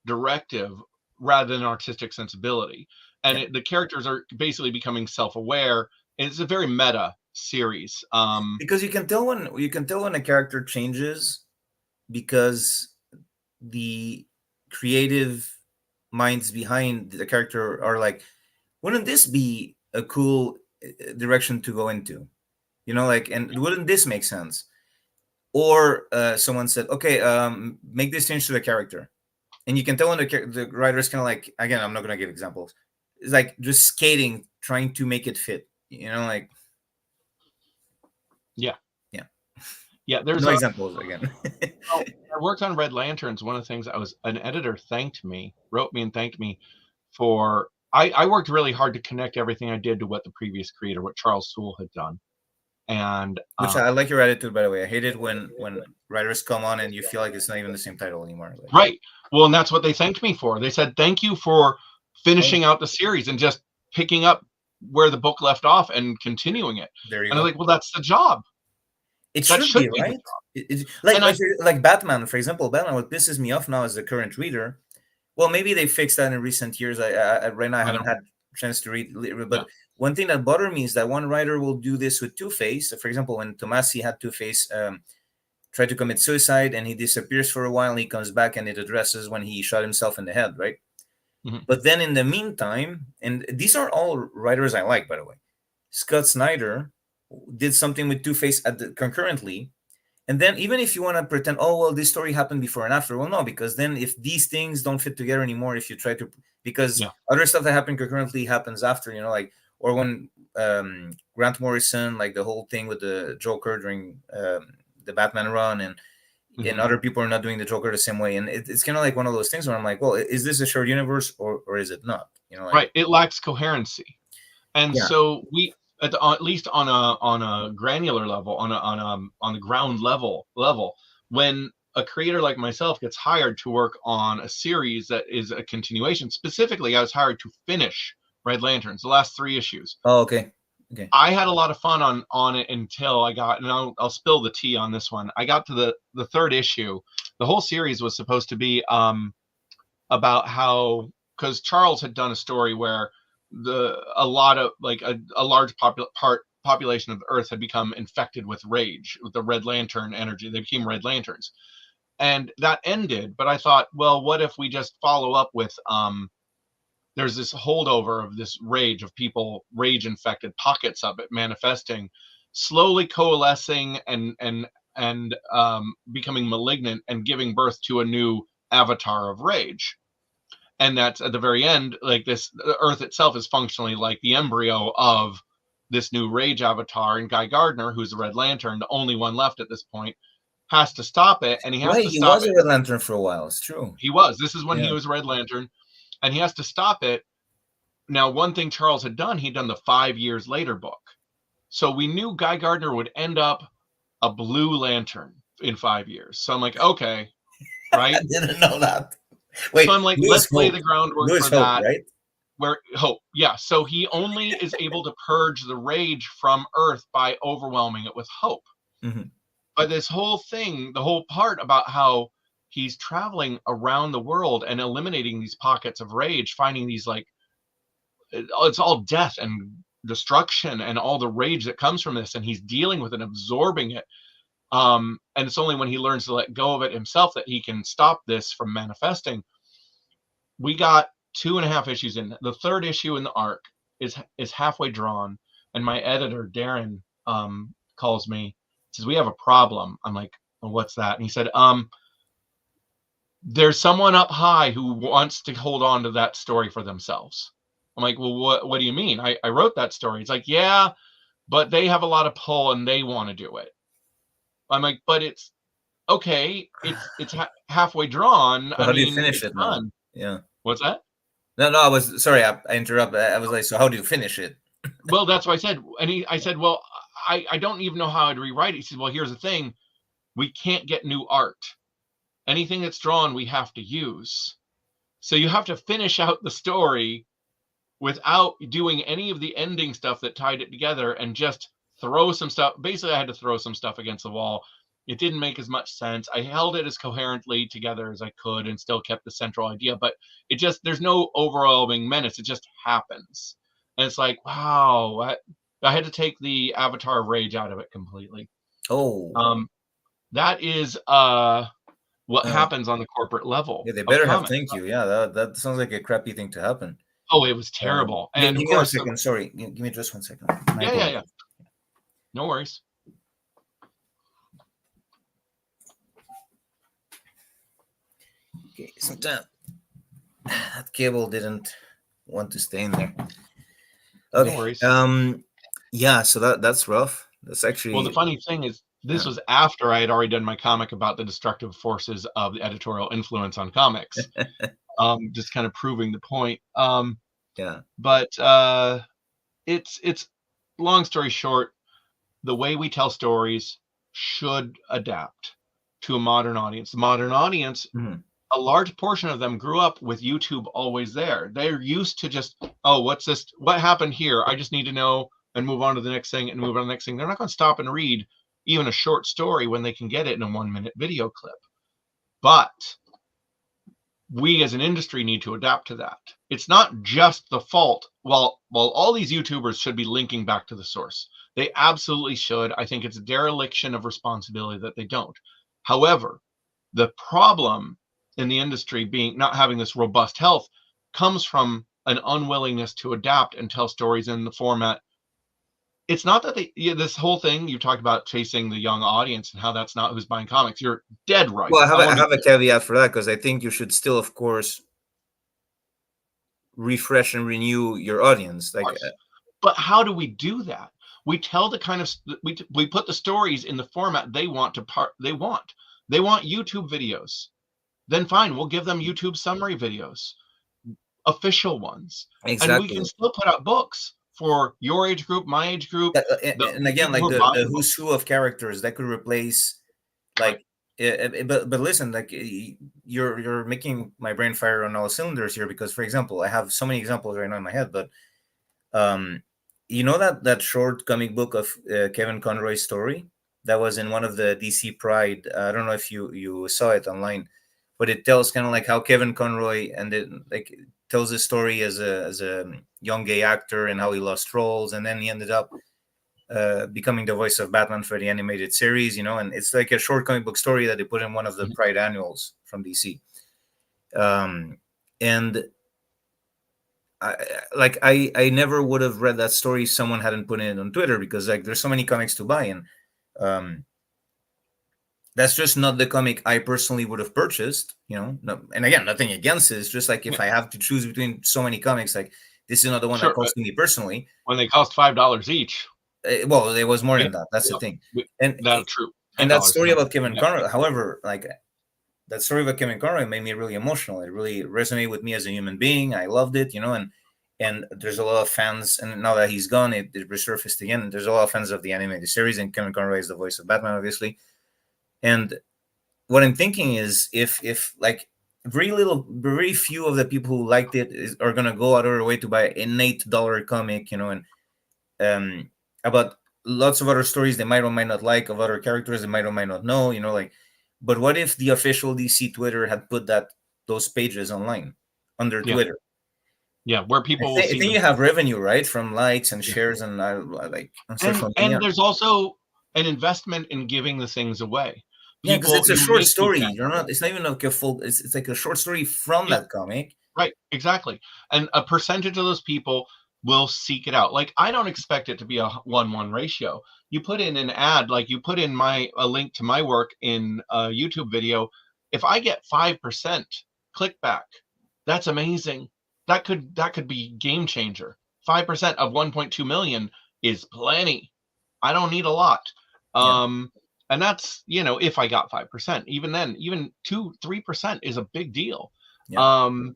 directive rather than artistic sensibility. And Yeah. the characters are basically becoming self-aware. It's a very meta series. Because you can tell when a character changes because the creative minds behind the character are like, wouldn't this be a cool direction to go into? Like, and wouldn't this make sense? Or someone said, okay, make this change to the character, and you can tell when the writer's kind of like, again, I'm not gonna give examples. It's like just skating, trying to make it fit. Like Yeah, yeah, yeah. There's no a examples again. Oh, I worked on Red Lanterns. One of the things an editor wrote me and thanked me for. I worked really hard to connect everything I did to what the previous creator, what Charles Soule had done. And Which I like your attitude, by the way. I hate it when writers come on and you feel like it's not even the same title anymore. Like, right. Well, and that's what they thanked me for. They said, thank you for finishing out the series and just picking up where the book left off and continuing it. there you And I go. was like, well, that's the job. It That should should be be the right. job. Like And I, like Batman, for example. Batman, what pisses me off now as the current reader. Well, maybe they fixed that in recent years. Right now I I haven't don't, had a chance to read, yeah. but one thing that bothered me is that one writer will do this with Two-Face. For example, when Tomasi had Two-Face try to commit suicide and he disappears for a while, and he comes back and it addresses when he shot himself in the head, right? Mhm. But then in the meantime, and these are all writers I like, by the way. Scott Snyder did something with Two-Face concurrently, And then even if you want to pretend, oh well, this story happened before and after, well, no, because then if these things don't fit together anymore, if you try to, because Yeah. other stuff that happened concurrently happens after, like, or when Grant Morrison, like the whole thing with the Joker during the Batman run, and Hmm. other people are not doing the Joker the same way, and it's kind of like one of those things where I'm like, well, is this a shared universe or is it not? Like, Right. It lacks coherency. And yeah. so we, at least on a granular level, on the ground level, when a creator like myself gets hired to work on a series that is a continuation, specifically, I was hired to finish Red Lanterns, the last 3 issues. Oh, okay. Okay. I had a lot of fun on it until I got, and I'll spill the tea on this one. I got to the third issue. The whole series was supposed to be about how, because Charles had done a story where a lot of, like, a large population of Earth had become infected with rage, with the Red Lantern energy. They became Red Lanterns, and that ended. But I thought, well, what if we just follow up with there's this holdover of this rage, of people rage infected, pockets of it manifesting, slowly coalescing and becoming malignant and giving birth to a new avatar of rage. And that's at the very end, like, this, the Earth itself is functionally like the embryo of this new rage avatar, and Guy Gardner, who's the Red Lantern, the only one left at this point, has to stop it. And he has Right, to he stop was a it. Red Lantern for a while. It's true. He was, this is when he Yeah. was Red Lantern, and he has to stop it. Now, one thing Charles had done, he'd done the 5 years later book, so we knew Guy Gardner would end up a Blue Lantern in 5 years. So I'm like, okay, I right. didn't know that. So Wait, I'm like, Lewis let's lay Hope. the groundwork Lewis for Hope, that. right? Where Hope, yeah. So he only is able to purge the rage from Earth by overwhelming it with hope. Mm-hmm. But this whole thing, the whole part about how he's traveling around the world and eliminating these pockets of rage, finding these, like, it's all death and destruction and all the rage that comes from this, and he's dealing with and absorbing it. And it's only when he learns to let go of it himself that he can stop this from manifesting. We got 2.5 issues in. The third issue in the arc is halfway drawn, and my editor Darren calls me, says, we have a problem. I'm like, well, what's that? And he said, there's someone up high who wants to hold on to that story for themselves. I'm like, well, what do you mean? I wrote that story. He's like, yeah, but they have a lot of pull and they want to do it. I'm like, but it's okay. It's halfway drawn. So I how do you mean, finish it's it now? done. Yeah. What's that? No, I was sorry. I interrupted. I was like, so how do you finish it? Well, that's what I said. And I said, well, I don't even know how I'd rewrite it. He said, well, here's the thing. We can't get new art. Anything that's drawn, we have to use. So you have to finish out the story without doing any of the ending stuff that tied it together, and just throw some stuff. Basically, I had to throw some stuff against the wall. It didn't make as much sense. I held it as coherently together as I could and still kept the central idea, but there's no overwhelming menace. It just happens. And it's like, wow, I had to take the Avatar of Rage out of it completely. Oh, That is what uh, happens on the corporate level yeah. They of better have comics. thank you. Yeah, that sounds like a crappy thing to happen. Oh, it was terrible. And Give of me one course, second. Sorry, give me just 1 second. My yeah. apologies. No worries. Okay, sometimes that cable didn't want to stay in there. No Okay. worries. Yeah. So that's rough. That's Well, the actually. funny thing is, this Yeah. was after I had already done my comic about the destructive forces of the editorial influence on comics. Just kind of proving the point. Yeah. But it's long story short, the way we tell stories should adapt to a modern audience. The modern audience, Mhm. a large portion of them grew up with YouTube always there. They're used to just, oh, what's this? What happened here? I just need to know, and move on to the next thing and move on to the next thing. They're not going to stop and read even a short story when they can get it in a 1-minute video clip. But we as an industry need to adapt to that. It's not just the fault. While all these YouTubers should be linking back to the source, they absolutely should. I think it's a dereliction of responsibility that they don't. However, the problem in the industry being not having this robust health comes from an unwillingness to adapt and tell stories in the format. it's not that this whole thing you talked about chasing the young audience and how that's not who's buying comics. You're dead right. Well, I I want to be have a caveat for that because I think you should still, of course, refresh and renew your audience. Like, course. But how do we do that? We tell the kind of we put the stories in the format they want to they want. They want YouTube videos. Then fine, we'll give them YouTube summary videos, official ones. And we can exactly. still put out books for your age group, my age group, And the again, people who like are the buying who's books. who of characters that could replace, Right. like, but listen, like, you're making my brain fire on all cylinders here because, for example, I have so many examples right now in my head, but um, you know that short comic book of Kevin Conroy's story that was in one of the DC Pride. I don't know if you saw it online, but it tells kind of like how Kevin Conroy and it like tells his story as a young gay actor and how he lost roles, and then he ended up becoming the voice of Batman for the animated series. And it's like a short comic book story that they put in one of the Mhm. Pride annuals from DC. Um, and I never would have read that story if someone hadn't put it on Twitter because like there's so many comics to buy, and um, that's just not the comic I personally would have purchased. No, and again, nothing against it. It's just like Yeah, if I have to choose between so many comics, like this is not the one that sure. calls to me personally. When they cost $5 each, Well, it was more yeah, than that. That's the yeah, thing, we, and that's true. and that $10 is story not. about Kevin Yeah, Conroy, however, like that story about Kevin Conroy made me really emotional. It really resonated with me as a human being. I loved it, and there's a lot of fans. And now that he's gone, it resurfaced again. There's a lot of fans of the animated series, and Kevin Conroy is the voice of Batman, obviously. And what I'm thinking is, if like very few of the people who liked it are gonna go out of their way to buy an $8 comic, and um, about lots of other stories they might or might not like, of other characters they might or might not know, like. But what if the official DC Twitter had put those pages online under yeah, Twitter? yeah. Where I people will think, I see think them. you have revenue, right, from likes and Yeah. shares and like on and social and media. there's also an investment in giving the things away. Yeah, because People, it's a you short make me story. fan. You're not. It's not even like a full. It's like a short story from Yeah, that comic. right, exactly. And a percentage of those people will seek it out. Like I don't expect it to be a 1-1 ratio. You put in an ad, like you put in my a link to my work in a YouTube video. If I get 5% clickback, that's amazing. That could be game changer. 5% of 1.2 million is plenty. I don't need a lot. Yeah, Um, and that's, if I got 5%, even then, even 3% is a big deal. yeah, Um,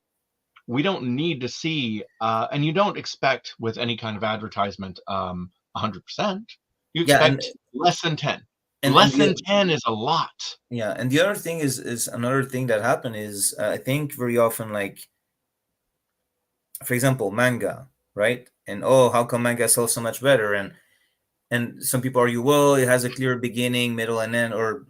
we don't need to see, and you don't expect with any kind of advertisement, 100%. You yeah, and expect less than 10. and and Less than the 10 is a lot. yeah, and the other thing is another thing that happened is I think very often, like, for example, manga, right? And oh, how come manga sells so much better? And some people argue, well, it has a clear beginning, middle, and end, or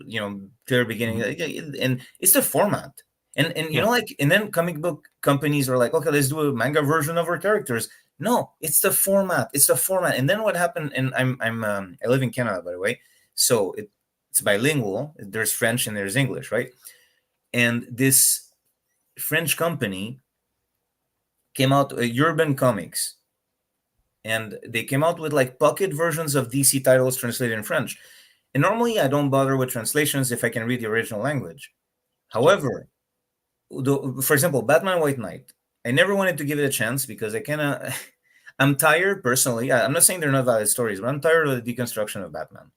clear beginning, Mhm. and it's the format. And Yeah, like, and then comic book companies are like, okay, let's do a manga version of our characters. No, it's the format. It's the format. And then what happened? And I live in Canada, by the way, so it's bilingual. There's French and there's English, right? And this French company came out, Urban Comics, and they came out with like pocket versions of DC titles translated in French. And normally I don't bother with translations if I can read the original language. sure. However, for example, Batman White Knight, I never wanted to give it a chance because I kind of, I'm tired personally. I'm not saying they're not valid stories, but I'm tired of the deconstruction of Batman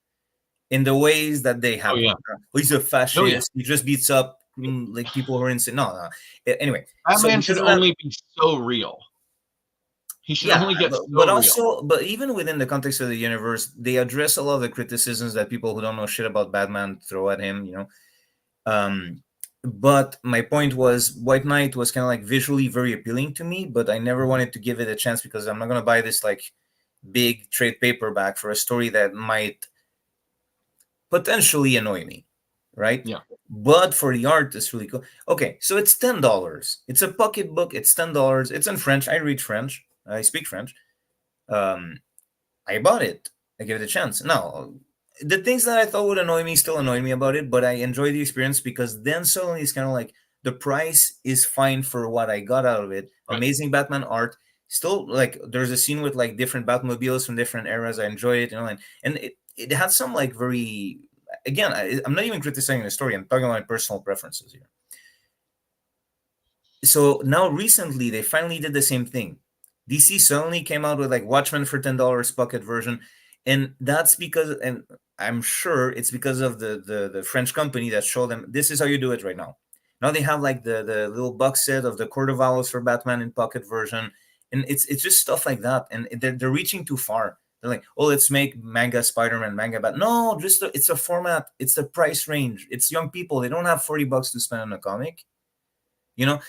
in the ways that they Oh, happen. yeah. He's a Oh, yeah. fascist. He just beats up like people who are insane. No, no. Anyway, so Batman because should of that, only be so real. He should yeah, only get but so real. also, but even within the context of the universe, they address a lot of the criticisms that people who don't know shit about Batman throw at him. Um, but my point was, White Knight was kind of like visually very appealing to me, but I never Mhm. wanted to give it a chance because I'm not gonna buy this like big trade paperback for a story that might potentially annoy me, right? Yeah, But for the art, it's really cool. Okay, so it's $10. It's a pocket book. It's $10. It's in French. I read French. I speak French. Um, I bought it. I gave it a chance. Now, the things that I thought would annoy me still annoy me about it, but I enjoy the experience because then suddenly it's kind of like the price is fine for what I got out of it. right. Amazing Batman art. Still, like, there's a scene with like different Batmobiles from different eras. I enjoy it, and it had some like very, again, I'm not even criticizing the story. I'm talking about my personal preferences here. So now recently they finally did the same thing. DC suddenly came out with like Watchmen for $10 pocket version, and that's because, and I'm sure it's because of the French company that showed them this is how you do it right now. Now they have like the little box set of the Court of Owls for Batman in pocket version, and it's just stuff like that, and they're reaching too far. They're like, oh, let's make manga Spider-Man, manga Bat. No, just it's a format, it's the price range, it's young people. They don't have $40 to spend on a comic.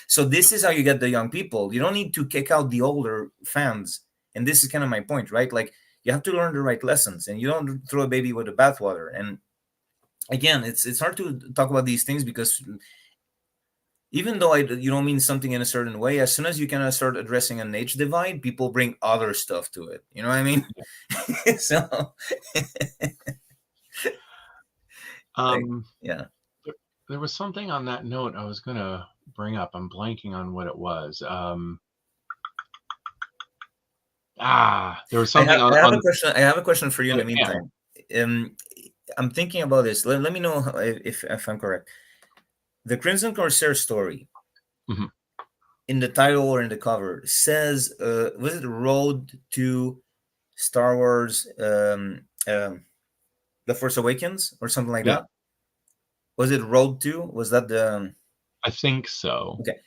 So this is how you get the young people. You don't need to kick out the older fans, and this is kind of my point, right? Like, you have to learn the right lessons, and you don't throw a baby with the bathwater. And again, it's hard to talk about these things because even though you don't mean something in a certain way, as soon as you kind of start addressing an age divide, people bring other stuff to it. You know what I mean? So like, Um, yeah. there was something on that note I was gonna bring up. I'm blanking on what it was. There was something I have a on question. I have a question for you in the yeah. meantime. Um, I'm thinking about this. Let me know if I'm correct. The Crimson Corsair story Mhm. in the title or in the cover says, was it Road to Star Wars, The Force Awakens, or something like Yeah, that? Was it Road to? Was that the I think so. okay?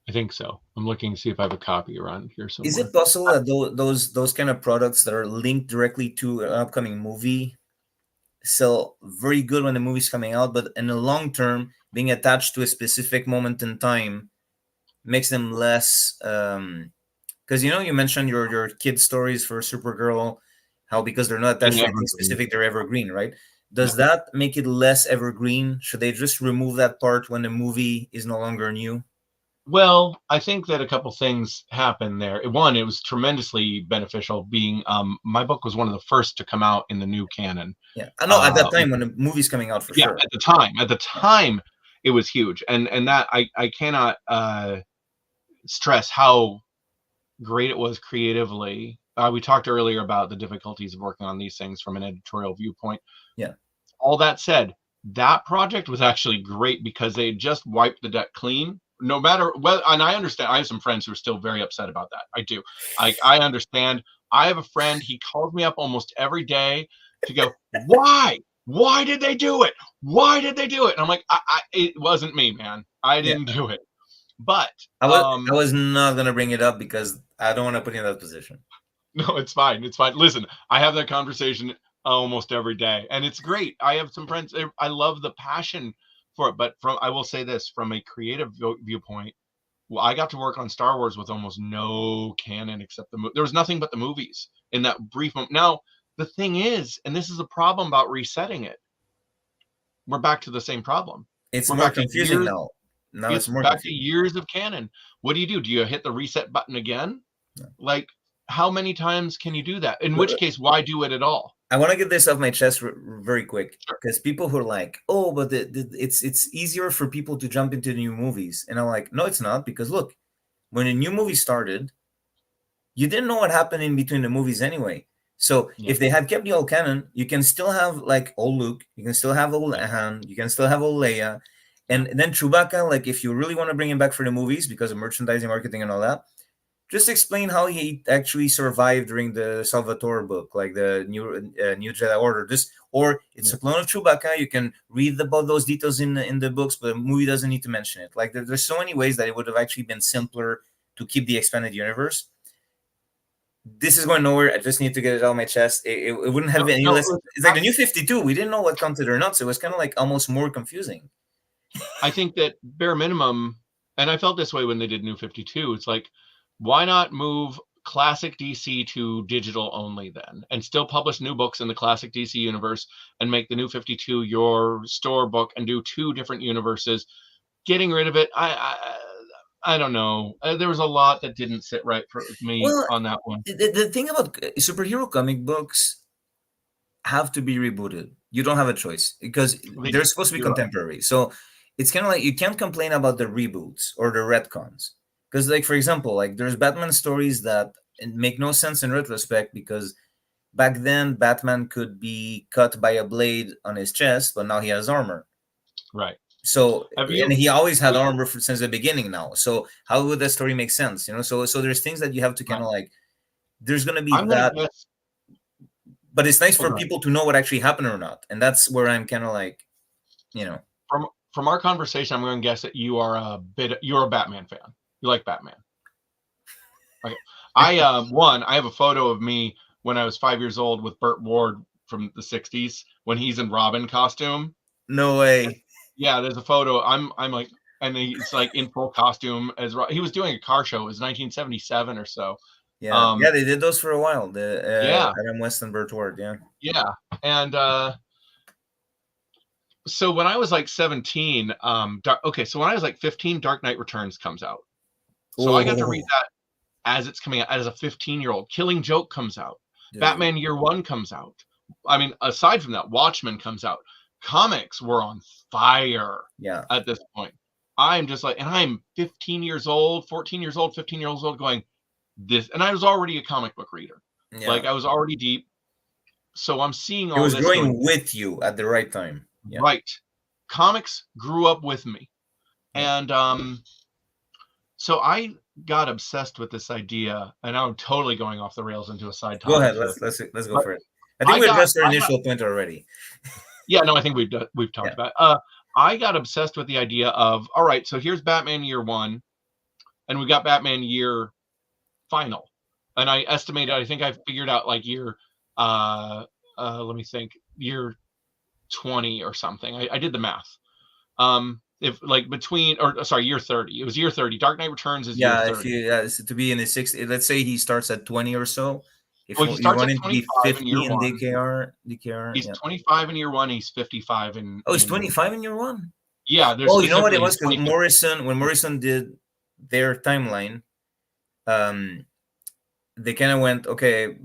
I think so. I'm looking to see if I have a copy around here Is it somewhere. possible that those kind of products that are linked directly to an upcoming movie sell very good when the movie's coming out, but in the long term, being attached to a specific moment in time makes them less, because you mentioned your kid stories for Supergirl, how because they're not In attached to anything Evergreen. specific, they're evergreen, right? Yeah. Does that make it less evergreen? Should they just remove that part when the movie is no longer new? Well, I think that a couple things happened there. One, it was tremendously beneficial being my book was one of the first to come out in the new canon. Yeah, I know at that Which time when the movie's coming out for yeah, sure. at the time it was huge. And that I cannot stress how great it was creatively. We talked earlier about the difficulties of working on these things from an editorial viewpoint. Yeah, All that said, that project was actually great because they just wiped the deck clean. No matter what, and I understand. I have some friends who are still very upset about that. I do. I understand. I have a friend. He calls me up almost every day to go, why? Why did they do it? Why did they do it? And I'm like, it wasn't me, man. I yeah. didn't do it. But I was not gonna bring it up because I don't want to put you in that position. no, it's fine. It's fine. Listen, I have that conversation almost every day, and it's great. I have some friends. I love the passion for it, but I will say this from a creative viewpoint. Well, I got to work on Star Wars with almost no canon except there was nothing but the movies in that brief moment. Now, the thing is, and this is a problem about resetting it. We're back to the same problem. It's We're more back to confusing years. now. Now it's It's more back to confusing. years of canon. What do? Do you hit the reset button again? Yeah. Like, how many times can you do that? In which case, why do it at all? I want to get this off my chest very quick Sure. because people who are like, "Oh, but it's easier for people to jump into new movies," and I'm like, "No, it's not because look, when a new movie started, you didn't know what happened in between the movies anyway. So Yeah, if they had kept the old canon, you can still have like old Luke, you can still have old yeah, Han, you can still have old Leia, yeah, and then Chewbacca. Like if you really want to bring him back for the movies because of merchandising, marketing, and all that, just explain how he actually survived during the Salvatore book, like the New Jedi Order. Just or it's yeah. a clone of Chewbacca. You can read about those details in the books, but the movie doesn't need to mention it. Like there's so many ways that it would have actually been simpler to keep the expanded universe. This is going nowhere. I just need to get it out of my chest. It wouldn't have No, any no. less. Listen, It's like the New 52. We didn't know what counted or not, so it was kind of like almost more confusing. I think that bare minimum, and I felt this way when they did New 52. It's like, why not move classic DC to digital only then, and still publish new books in the classic DC universe, and make the New 52 your store book, and do two different universes. Getting rid of it, I don't know. There was a lot that didn't sit right for me Well, on that one. the thing about superhero comic books have to be rebooted. You don't have a choice because They they're do. supposed to be You're right. contemporary. So it's kind of like you can't complain about the reboots or the retcons. Because, like, for example, like there's Batman stories that make no sense in retrospect, because back then Batman could be cut by a blade on his chest, but now he has armor. Right. So, Have and you? he always had armor since the beginning now. So how would that story make sense? So there's things that you have to kind Right. of like. There's gonna be I'm gonna that, guess. but it's nice Oh, for go ahead. people to know what actually happened or not, and that's where I'm kind of like, you know. From our conversation, I'm going to guess that you're a Batman fan. You like Batman. Okay. I have a photo of me when I was 5 years old with Burt Ward from the '60s when he's in Robin costume. No way. Yeah, there's a photo. I'm like, and he's like in full costume he was doing a car show. It was 1977 or so. Yeah, Um, yeah, they did those for a while. The yeah, Adam West and Burt Ward. Yeah. yeah, and so when I was like 17, okay, so when I was like 15, Dark Knight Returns comes out. So I got to read Oh, that as it's coming out as a 15-year-old. Killing Joke comes out. dude. Batman Year One comes out. I mean, aside from that, Watchmen comes out. Comics were on fire Yeah. at this point. I'm just like, and I'm 15 years old, 14 years old, 15 years old going, this, and I was already a comic book reader. Yeah. Like I was already deep. So I'm seeing It all was this going, growing with you at the right time. Yeah. right. Comics grew up with me. Yeah. And so I got obsessed with this idea, and I'm totally going off the rails into a side Go topic ahead. here. Let's go But for it. I think we addressed our I got initial point already. yeah, no, I think we've talked Yeah. about it. I got obsessed with the idea of, all right, so here's Batman Year One, and we got Batman Year Final, and I estimated, I think I figured out like year, let me think, year 20 or something. I did the math. If like between, or sorry, year 30. It was year 30. Dark Knight Returns is year Yeah. If 30. you to be in the 60, let's say he starts at 20 or so. If Well, he you starts want at him to be 25 in year 50 in one. DKR, He's yeah. 25 in year one. He's 55 Oh, he's in 25 in year one. yeah. There's Oh, you know what it specifically he's was? Because 25. When Morrison did their timeline, um, they kind of went, okay,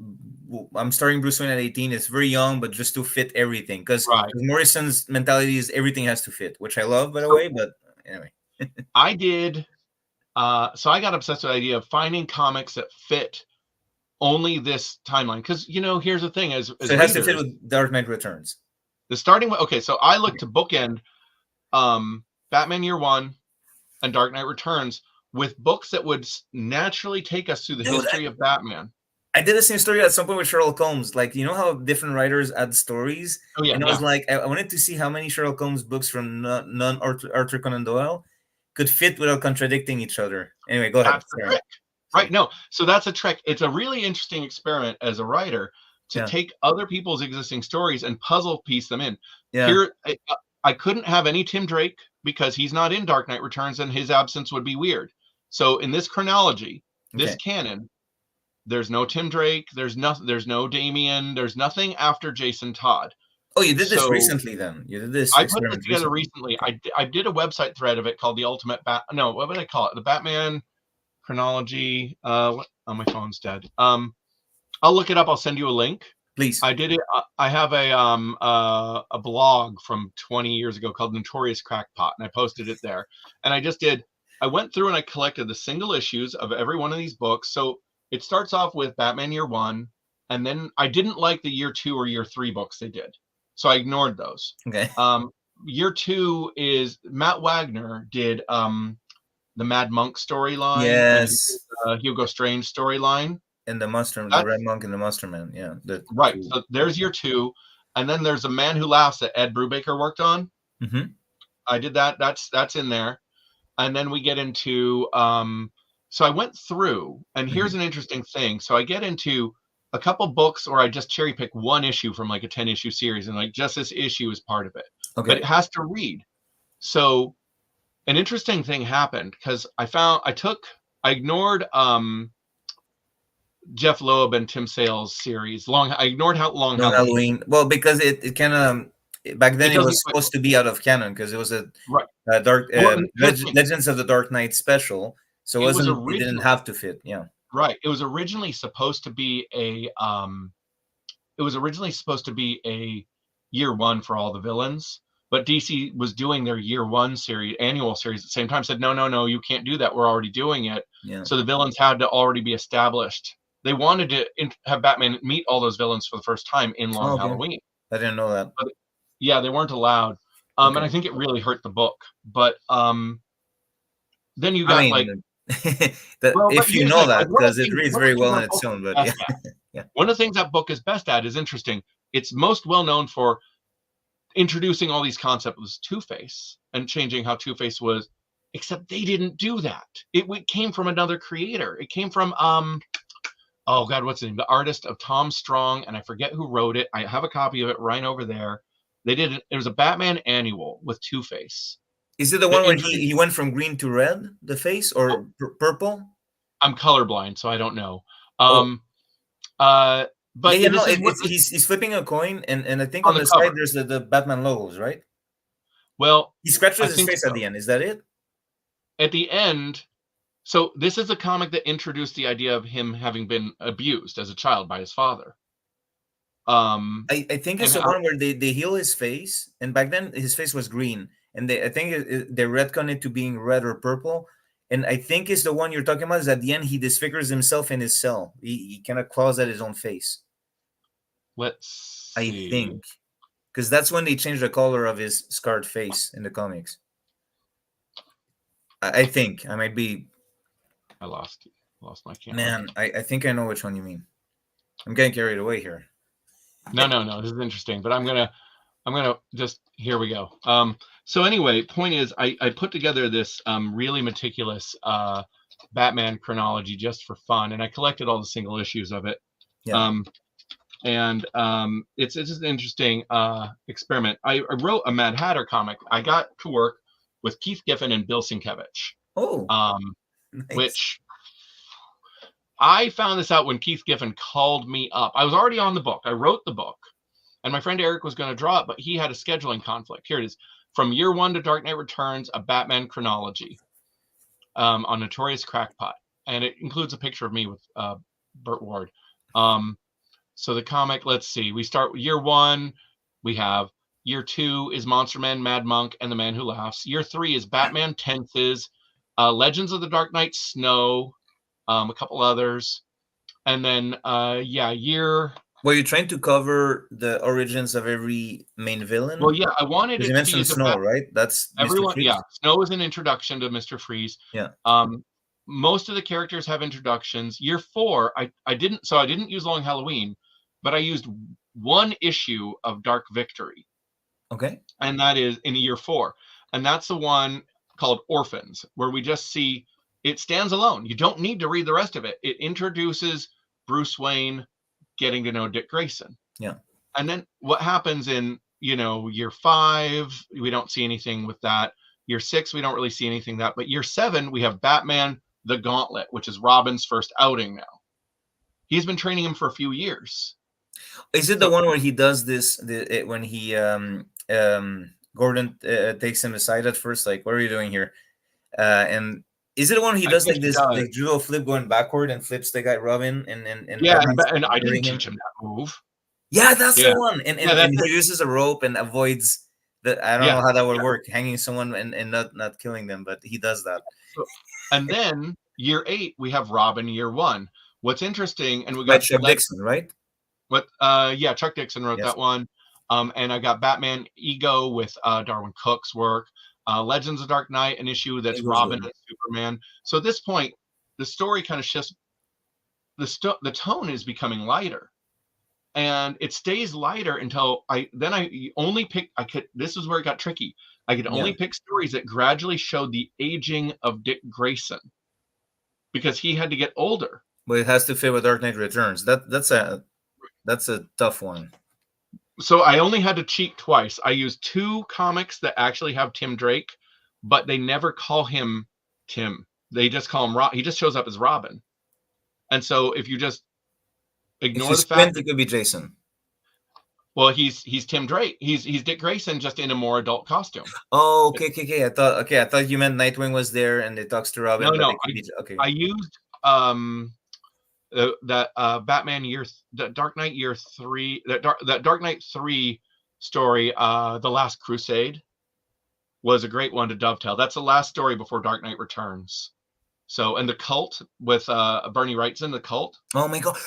I'm starting Bruce Wayne at 18. It's very young, but just to fit everything. Because Right. Morrison's mentality is everything has to fit, which I love, by the So way. But anyway, I did. So I got obsessed with the idea of finding comics that fit only this timeline. Because here's the thing: so as it has to fit readers, with Dark Knight Returns. the starting. Okay, so I look to bookend Batman Year One and Dark Knight Returns with books that would naturally take us through the Dude, history of Batman. I did the same story at some point with Sherlock Holmes. Like, you know how different writers add stories? Oh yeah, And I was yeah. like, I wanted to see how many Sherlock Holmes books from non Arthur Conan Doyle could fit without contradicting each other. Anyway, go ahead. That's the Sorry. trick. Right. No. So that's a trick. It's a really interesting experiment as a writer to Yeah. take other people's existing stories and puzzle piece them in. Yeah. Here, I couldn't have any Tim Drake because he's not in Dark Knight Returns and his absence would be weird. So in this chronology, this Okay. canon, there's no Tim Drake, there's no Damien, there's nothing after Jason Todd. Oh, you did this So recently then. You did this I put this experiment together recently. recently. Okay. I did a website thread of it called the Ultimate Bat. No, what would I call it? The Batman chronology. Oh, my phone's dead. I'll look it up. I'll send you a link. Please. I did it. I have a blog from 20 years ago called Notorious Crackpot, and I posted it there. And I went through and I collected the single issues of every one of these books. So it starts off with Batman Year One, and then I didn't like the Year Two or Year Three books they did, so I ignored those. Okay. Year Two is Matt Wagner did the Mad Monk storyline and Yes. Hugo Strange storyline. And the Red That's Monk and the Monster Man. Yeah. The right. two. So there's Year Two, and then there's A Man Who Laughs that Ed Brubaker worked on. Mm-hmm. I did that. That's in there, and then we get into. So I went through, and here's Mm-hmm. an interesting thing. So I get into a couple books, or I just cherry pick one issue from like a 10-issue series, and like just this issue is part of it, but Okay. it has to read. So an interesting thing happened because I ignored Jeff Loeb and Tim Sale's series. I ignored how Long No Halloween. Halloween. Well, because it kind of back then It it doesn't was quite supposed to be out of canon because it was a right. dark Well, and here's the thing. Legends of the Dark Knight special. So It was it didn't originally have to fit. Yeah. right. It was originally supposed to be a It was originally supposed to be a Year One for all the villains, but DC was doing their year one series, annual series at the same time, said, no, no, no, you can't do that. We're already doing it. Yeah. So the villains had to already be established. They wanted to have Batman meet all those villains for the first time in Oh, Long okay. Halloween. I didn't know that. But yeah, they weren't allowed. And Okay. I think it really hurt the book. But then you I got like, mean, that well, but if you here's the know thing, that, like because it reads one of very the things well on that its book own. is But yeah, best at, yeah. one of the things that book is best at is interesting. It's most well known for introducing all these concepts was Two-Face and changing how Two-Face was, except they didn't do that. It came from another creator. It came from oh god, what's his name? The artist of Tom Strong, and I forget who wrote it. I have a copy of it right over there. They did it. It was a Batman annual with Two-Face Is it the that one where introduced. he went from green to red, the face, Oh, or purple? I'm colorblind, so I don't know. Oh, Um, yeah, but yeah. No, this is what it's he's flipping a coin, and I think on on the the side cover. there's the Batman logos, right? Well, He I scratches his think face at so. the end. Is that it? At the end, so this is a comic that introduced the idea of him having been abused as a child by his father. I think And it's the how, one where they heal his face, and back then his face was green, and I think they retcon it to being red or purple, and I think it's the one you're talking about. Is at the end he disfigures himself in his cell. He kind of claws at his own face. let's I see. think because that's when they changed the color of his scarred face in the comics. I think I might be. I lost my camera. Man, I think I know which one you mean. I'm getting carried away here. No, no, no. This is interesting, but I'm gonna just here we go. So anyway, point is, I put together this really meticulous Batman chronology just for fun, and I collected all the single issues of it. Yeah. Um, and it's just an interesting experiment. I wrote a Mad Hatter comic. I got to work with Keith Giffen and Bill Sienkiewicz, Oh, um, nice. which I found this out when Keith Giffen called me up. I was already on the book. I wrote the book, and my friend Eric was going to draw it, but he had a scheduling conflict. Here it is: From Year One to Dark Knight Returns, a Batman chronology on Notorious Crackpot, and it includes a picture of me with Burt Ward. So the comic, let's see, we start with year one. We have year two is Monster Man, Mad Monk, and the Man Who Laughs. Year three is Batman Tenses, Legends of the Dark Knight Snow, a couple others. And then, yeah, year. Were you trying to cover the origins of every main Well, villain? yeah, I wanted Because you it to be mentioned as a Snow, right? That's Mr. everyone. Yeah, Freeze? Snow is an introduction to Mr. Freeze. Yeah. Most of the characters have introductions. Year four, I didn't use Long Halloween, but I used one issue of Dark Victory, Okay. and that is in year four, and that's the one called Orphans, where we just see it stands alone. You don't need to read the rest of it. It introduces Bruce Wayne getting to know Dick Grayson, Yeah. and then what happens in year five, we don't see anything with that. Year six, we don't really see anything that, but year seven, we have Batman the Gauntlet, which is Robin's first outing now. He's been training him for a few years. Is it the So one where he does this when he Gordon takes him aside at first, like, what are you doing here? And is it the one he I does think like he this does. like judo flip going backward and flips the guy Robin and Yeah, Batman's and I didn't carrying teach him? him that move. Yeah, that's the Yeah, one. And yeah, and, that's and he it. uses a rope and avoids the, I don't Yeah, know how that would yeah. work, hanging someone and not killing them, but he does that. So, and then year eight, we have Robin year one. What's interesting, and we By got Chuck Dixon, right? yeah, Chuck Dixon wrote Yes. that one. And I got Batman Ego with Darwin Cook's work. Legends of Dark Knight, an issue that's It was Robin good. and Superman. So at this point, the story kind of shifts. The tone is becoming lighter, and it stays lighter until I only pick. I could. This is where it got tricky. I could Yeah. only pick stories that gradually showed the aging of Dick Grayson because he had to get older. But it has to fit with Dark Knight Returns. That's a tough one. So I only had to cheat twice. I used two comics that actually have Tim Drake, but they never call him Tim. They just call him Rob. He just shows up as Robin. And so if you just If you ignore the fact squint, that, it could be Jason. well, he's Tim Drake. He's Dick Grayson just in a more adult costume. Oh, okay. I thought you meant Nightwing was there and it talks to No, Robin, but no. it could be okay. I used that Batman the Dark Knight year three, that Dark Knight 3 story, The Last Crusade, was a great one to dovetail. That's the last story before Dark Knight Returns. So, and The Cult with Bernie Wrightson, The Cult. Oh my god.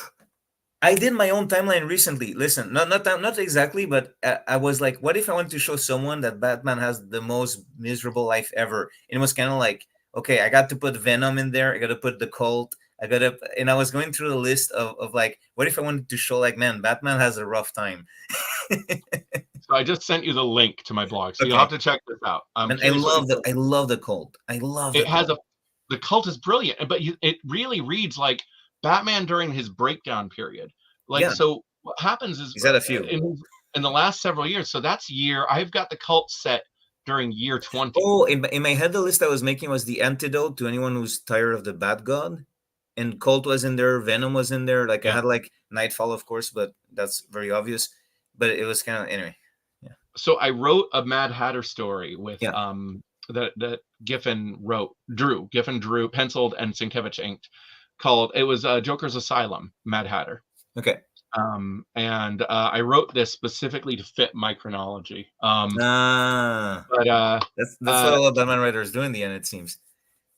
I did my own timeline recently. Listen, not exactly, but I was like, what if I want to show someone that Batman has the most miserable life ever? And it was kind of like, okay, I got to put Venom in there. I got to put the Cult. And I was going through the list of like, what if I wanted to show like, man, Batman has a rough time. So I just sent you the link to my blog, so you'll Okay, have to check this out. I'm and curious what you I love the Cult. I love the It has Cult. the Cult is brilliant, but it really reads like Batman during his breakdown period. Like, Yeah, so what happens is he's had a few. in the last several years. So that's I've got the Cult set during year 20. Oh, in my head, the list I was making was the antidote to anyone who's tired of the Bat God. And Colt was in there, Venom was in there. Like I Yeah. had like Nightfall, of course, but that's very obvious. But it was kind of anyway. Yeah. So I wrote a Mad Hatter story with Yeah. that Giffen drew, penciled, and Sienkiewicz inked, called, it was Joker's Asylum, Mad Hatter. Okay. And I wrote this specifically to fit my chronology. Ah, But that's what all the Batman writers do in the end, it seems.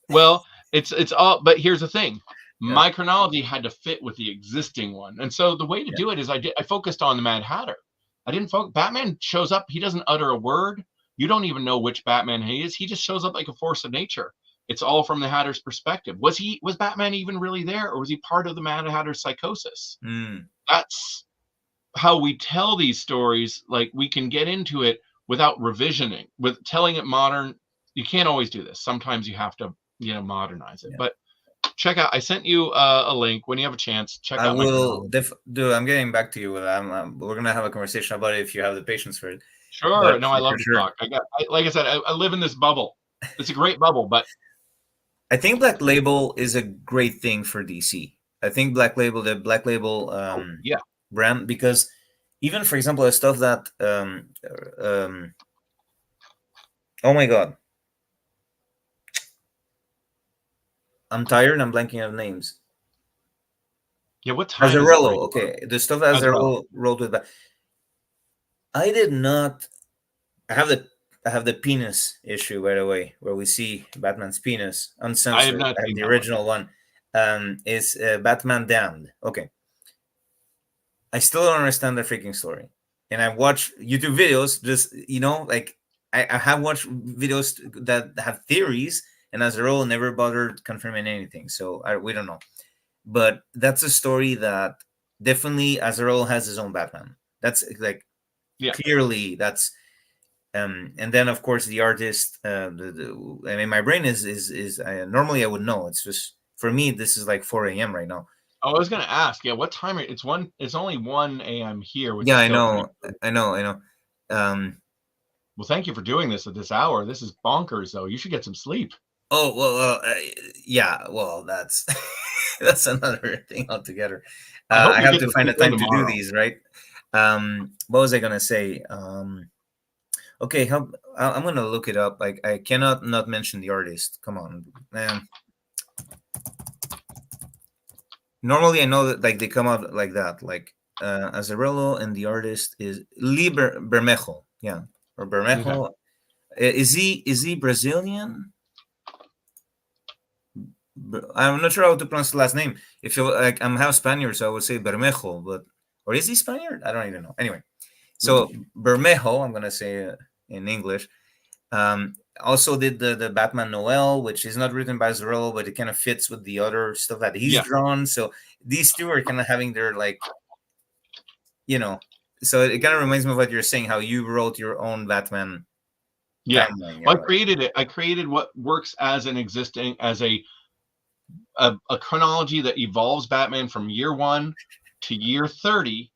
well, it's all. But here's the thing: Yeah. my chronology had to fit with the existing one, and so the way to Yeah. do it is I focused on the Mad Hatter. I didn't focus. Batman shows up. He doesn't utter a word. You don't even know which Batman he is. He just shows up like a force of nature. It's all from the Hatter's perspective. Was Batman even really there, or was he part of the Mad Hatter's psychosis? Mm. That's how we tell these stories. Like, we can get into it without revisioning, with telling it modern. You can't always do this. Sometimes you have to, modernize it. Yeah. But check out, I sent you a link when you have a chance. Check I out my will do. I'm getting back to you. We're gonna have a conversation about it if you have the patience for it. Sure. But No, I love for to sure, talk. Like I said, I live in this bubble. It's a great bubble, but I think Black Label is a great thing for DC. I think the Black Label yeah. brand, because even for example, the stuff that oh my god, I'm tired. I'm blanking on names. Yeah, what time is it where Azarello, you are? okay, the stuff that Azarello. Azarello wrote with. I did not. I have the penis issue, by the way, where we see Batman's penis I have uncensored. not I have seen the that one. original one. Is Batman Damned? Okay, I still don't understand the freaking story, and I watch YouTube videos. Just like I have watched videos that have theories, and as a rule, never bothered confirming anything. So we don't know, but that's a story that definitely Azrael has his own Batman. That's like Yeah. clearly that's and then of course the artist. I mean, my brain is normally I would know. It's just for me this is like 4 a.m. right now. Oh, I was going to ask, yeah, what time? It's only 1 a.m. here, which Yeah, is I still pretty know, good. I know, I know. Well, thank you for doing this at this hour. This is bonkers, though. You should get some sleep. Oh well, yeah. Well, that's that's another thing altogether. I hope I you have get to to find sleep the in time to do tomorrow. these, right? What was I gonna say? Okay, I'm gonna look it up. Like I cannot not mention the artist. Come on, man. Normally, I know that like they come out like that. Like Azarello and the artist is Bermejo. Yeah, or Okay. Bermejo. Is he Brazilian? I'm not sure how to pronounce the last name. If you like, I'm half Spaniard, so I would say Bermejo, but or is he Spaniard? I don't even know. Anyway, so Bermejo, I'm gonna say in English. Also did the Batman Noel, which is not written by Zorro, but it kind of fits with the other stuff that he's Yeah. drawn. So these two are kind of having their like, you know. So it kind of reminds me of what you're saying, how you wrote your own Batman Yeah. timeline. Well, I created it. I created what works as a chronology that evolves Batman from year 1 to year 30,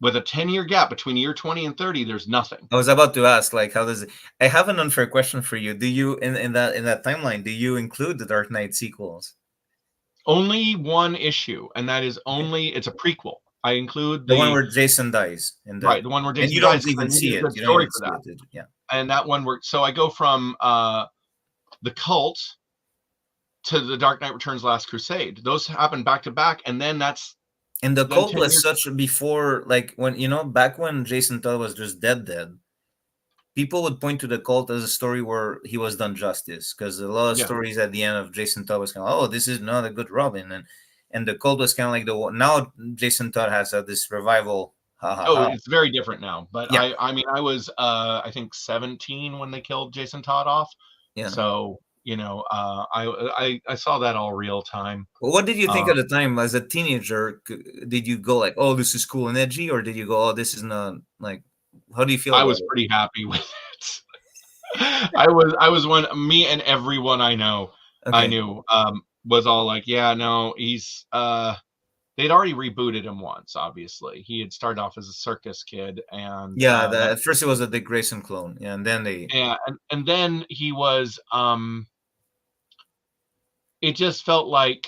with a 10-year gap between year 20 and 30. There's nothing. I was about to ask, like, how does it? I have an unfair question for you. Do you in that timeline? Do you include the Dark Knight sequels? Only one issue, and that is Okay. it's a prequel. I include The one the where Jason dies, right, the one where and Jason you dies, don't because I even see needed a it. good You don't story even for see that. it. Yeah. And that one worked. So I go from the Cult to the Dark Knight Returns Last Crusade. Those happen back to back, and then that's And the then cult 10 was years. such before, like when back when Jason Todd was just dead, people would point to the cult as a story where he was done justice, because a lot of Yeah. stories at the end of Jason Todd was kind of, oh, this is not a good Robin, and the cult was kind of like the now Jason Todd has this revival, ha ha Oh, ha. it's very different now. But Yeah, I mean, I was I think 17 when they killed Jason Todd off. yeah. So, I saw that all real time. Well, what did you think Uh, at the time as a teenager? Did you go like, oh, this is cool and edgy, or did you go, oh, this is not like? How do you feel I about was it? pretty happy with it. I was one me and everyone I Okay. knew was all like, yeah, no, he's they'd already rebooted him once, obviously. He had started off as a circus kid and Yeah, that at first it was a Dick Grayson clone, yeah, and then they, yeah, and then he was it just felt like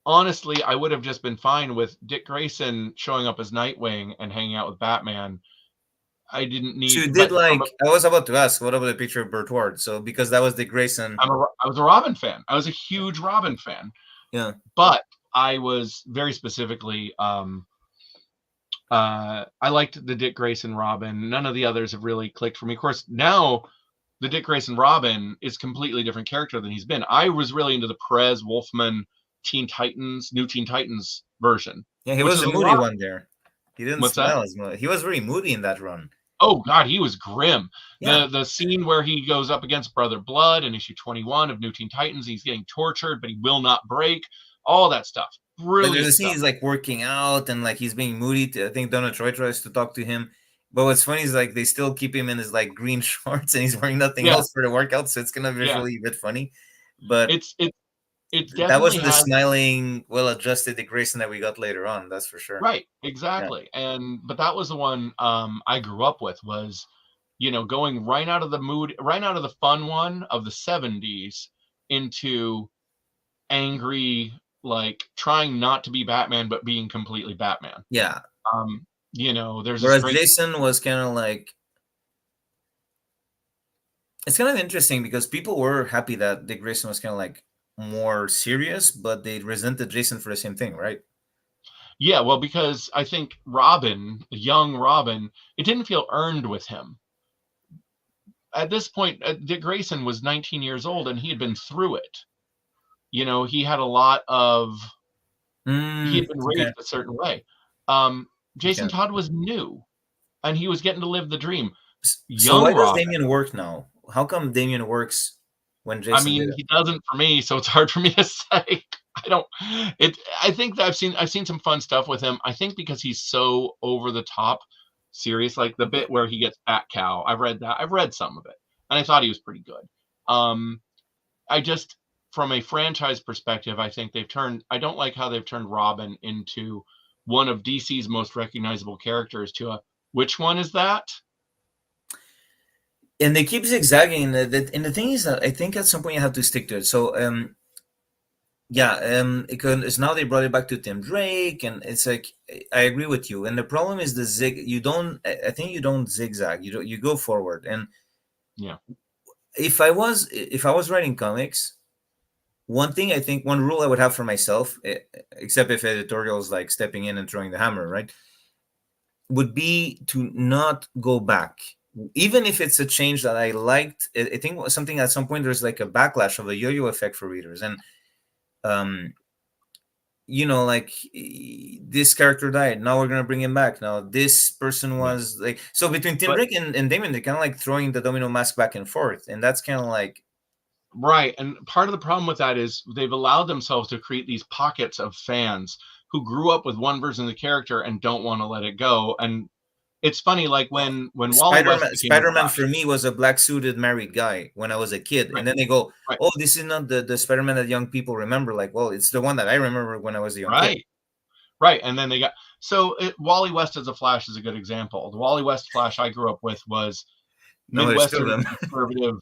honestly, I would have just been fine with Dick Grayson showing up as Nightwing and hanging out with Batman. I didn't so need, you did but from a like, I was about to ask, what about the picture of Burt Ward? So because that was Dick Grayson, I was a Robin fan. I was a huge Robin fan, yeah, but I was very specifically I liked the Dick Grayson Robin. None of the others have really clicked for me. Of course, now the Dick Grayson Robin is completely different character than he's been. I was really into the Perez Wolfman New Teen Titans version, yeah, he which was is a a moody lot. one there. He didn't What's that? smile as much. He was very moody in that run. Oh God, he was grim. Yeah, The scene where he goes up against Brother Blood in issue 21 of New Teen Titans, he's getting tortured, but he will not break. All that stuff, like there's a brilliant scene stuff. he's like working out and like he's being moody. I think Donna Troy tries to talk to him, but what's funny is like they still keep him in his like green shorts and he's wearing nothing Yeah, else for the workout, so it's kind of yeah. visually a bit funny. But It that definitely wasn't the has. smiling, well-adjusted Dick Grayson that we got later on. That's for sure. Right, Yeah, exactly. But that was the one I grew up with was, going right out of the mood, right out of the fun one of the 70s into angry, like trying not to be Batman but being completely Batman. yeah. There's this Whereas great. Jason was kind of like, it's kind of interesting because people were happy that Dick Grayson was kind of like more serious, but they resented Jason for the same thing, right? Yeah, well, because I think Robin, young Robin, it didn't feel earned with him. At this point, Dick Grayson was 19 years old and he had been through it. He had a lot of he had been Okay, raised a certain way. Um, Jason okay. Todd was new, and he was getting to live the dream. So Young why does Robin. Damien work now? How come Damien works when I Jason mean, didn't? he doesn't for me, so it's hard for me to say. I don't. It. I think that I've seen some fun stuff with him. I think because he's so over the top serious, like the Okay. bit where he gets Bat Cow. I've read that. I've read some of it, and I thought he was pretty good. Um, I just, from a franchise perspective, I think they've turned. I don't like how they've turned Robin into one of DC's most recognizable characters. To a which one is that? And they keep zigzagging, and the thing is that I think at some point you have to stick to it. So yeah, it's now they brought it back to Tim Drake, and it's like I agree with you. And the problem is the zig. You don't. I think you don't zigzag. You don't. You go forward. And Yeah, if I was writing comics, one thing I think, one rule I would have for myself, except if editorial is like stepping in and throwing the hammer, right, would be to not go back. Even if it's a change that I liked, I think something at some point there's like a backlash of a yo-yo effect for readers, and um, like this character died. Now we're gonna bring him back. Now this person yeah. was like, so between Tim But Drake and Damon, they're kind of like throwing the domino mask back and forth, and that's kind of like, right, and part of the problem with that is they've allowed themselves to create these pockets of fans who grew up with one version of the character and don't want to let it go. And it's funny, like when Wally West Spider-Man. became the Spider-Man Flash. for me was a black suited married guy when I was a kid, Right, and then they go, right, "Oh, this is not the Spider-Man that young people remember." Like, well, it's the one that I remember when I was a young kid. right, right. And then they got Wally West as a Flash is a good example. The Wally West Flash I grew up with was No, there's still Midwestern them. conservative,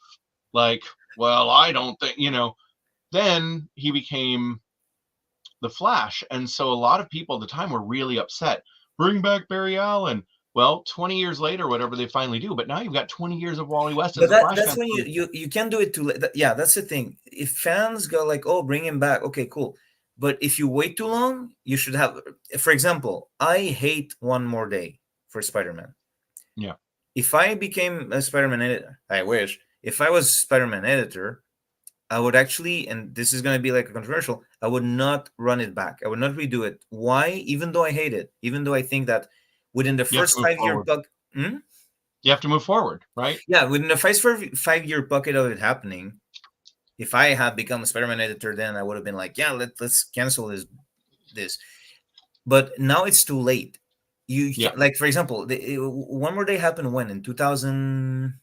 like, well, I don't think. Then he became the Flash, and so a lot of people at the time were really upset. Bring back Barry Allen. Well, 20 years later, whatever they finally do, but now you've got 20 years of Wally West But as a Flash that's fan. when you can't do it too late. Yeah, that's the thing. If fans go like, "Oh, bring him back," okay, cool. But if you wait too long, you should have. For example, I hate One More Day for Spider-Man. Yeah. If I became a Spider-Man editor, I wish. If I was Spider-Man editor, I would actually, and this is going to be like a controversial, I would not run it back. I would not redo it. Why? Even though I hate it, even though I think that within the You have to first move 5 year forward. buck, hmm? You have to move forward, right? Yeah, within the first 5 year bucket of it happening, if I had become a Spider-Man editor, then I would have been like, yeah, let's cancel this. But now it's too late. You Yeah. can, like, for example, One More Day happened when in 2000.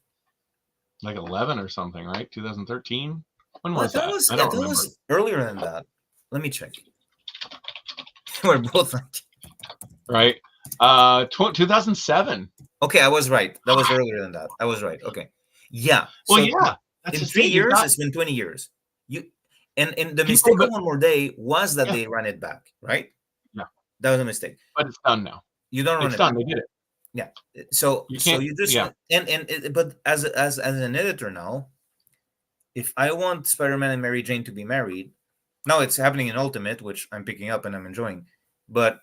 Like 11 or something, right? 2013. When Well, was that? I I don't thought it remember. was earlier than that. Let me check. We're both like, Right. 2007. okay, I was right. That was earlier than that. I was right. Okay. Yeah. Well, So yeah, that's in just three it. You've years, got it's been 20 years. You and the people, mistake of but One More Day was that yeah, they ran it back, right? yeah, That was a mistake. but it's done now. You don't run It's it done. back. They did it. Yeah. So You so can't. you just Yeah. but as an editor now, if I want Spider-Man and Mary Jane to be married, now it's happening in Ultimate, which I'm picking up and I'm enjoying, but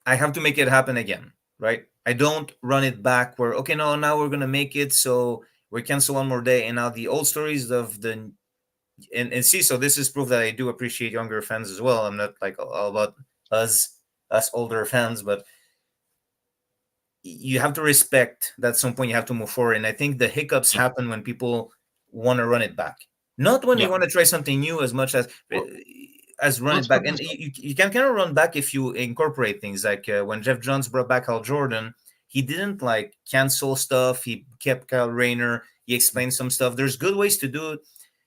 I have to make it happen again, right? I don't run it back where, okay, no, now we're gonna make it so we cancel One More Day, and now the old stories of the and see, so this is proof that I do appreciate younger fans as well. I'm not like all about us older fans, but you have to respect that at some point you have to move forward. And I think the hiccups Yeah. happen when people want to run it back, not when they Yeah. want to try something new as much Well, as run let's it put back. it And this way. you can kind of run back if you incorporate things like when Jeff Johns brought back Hal Jordan, he didn't like cancel stuff. He kept Kyle Rayner. He explained some stuff. There's good ways to do it.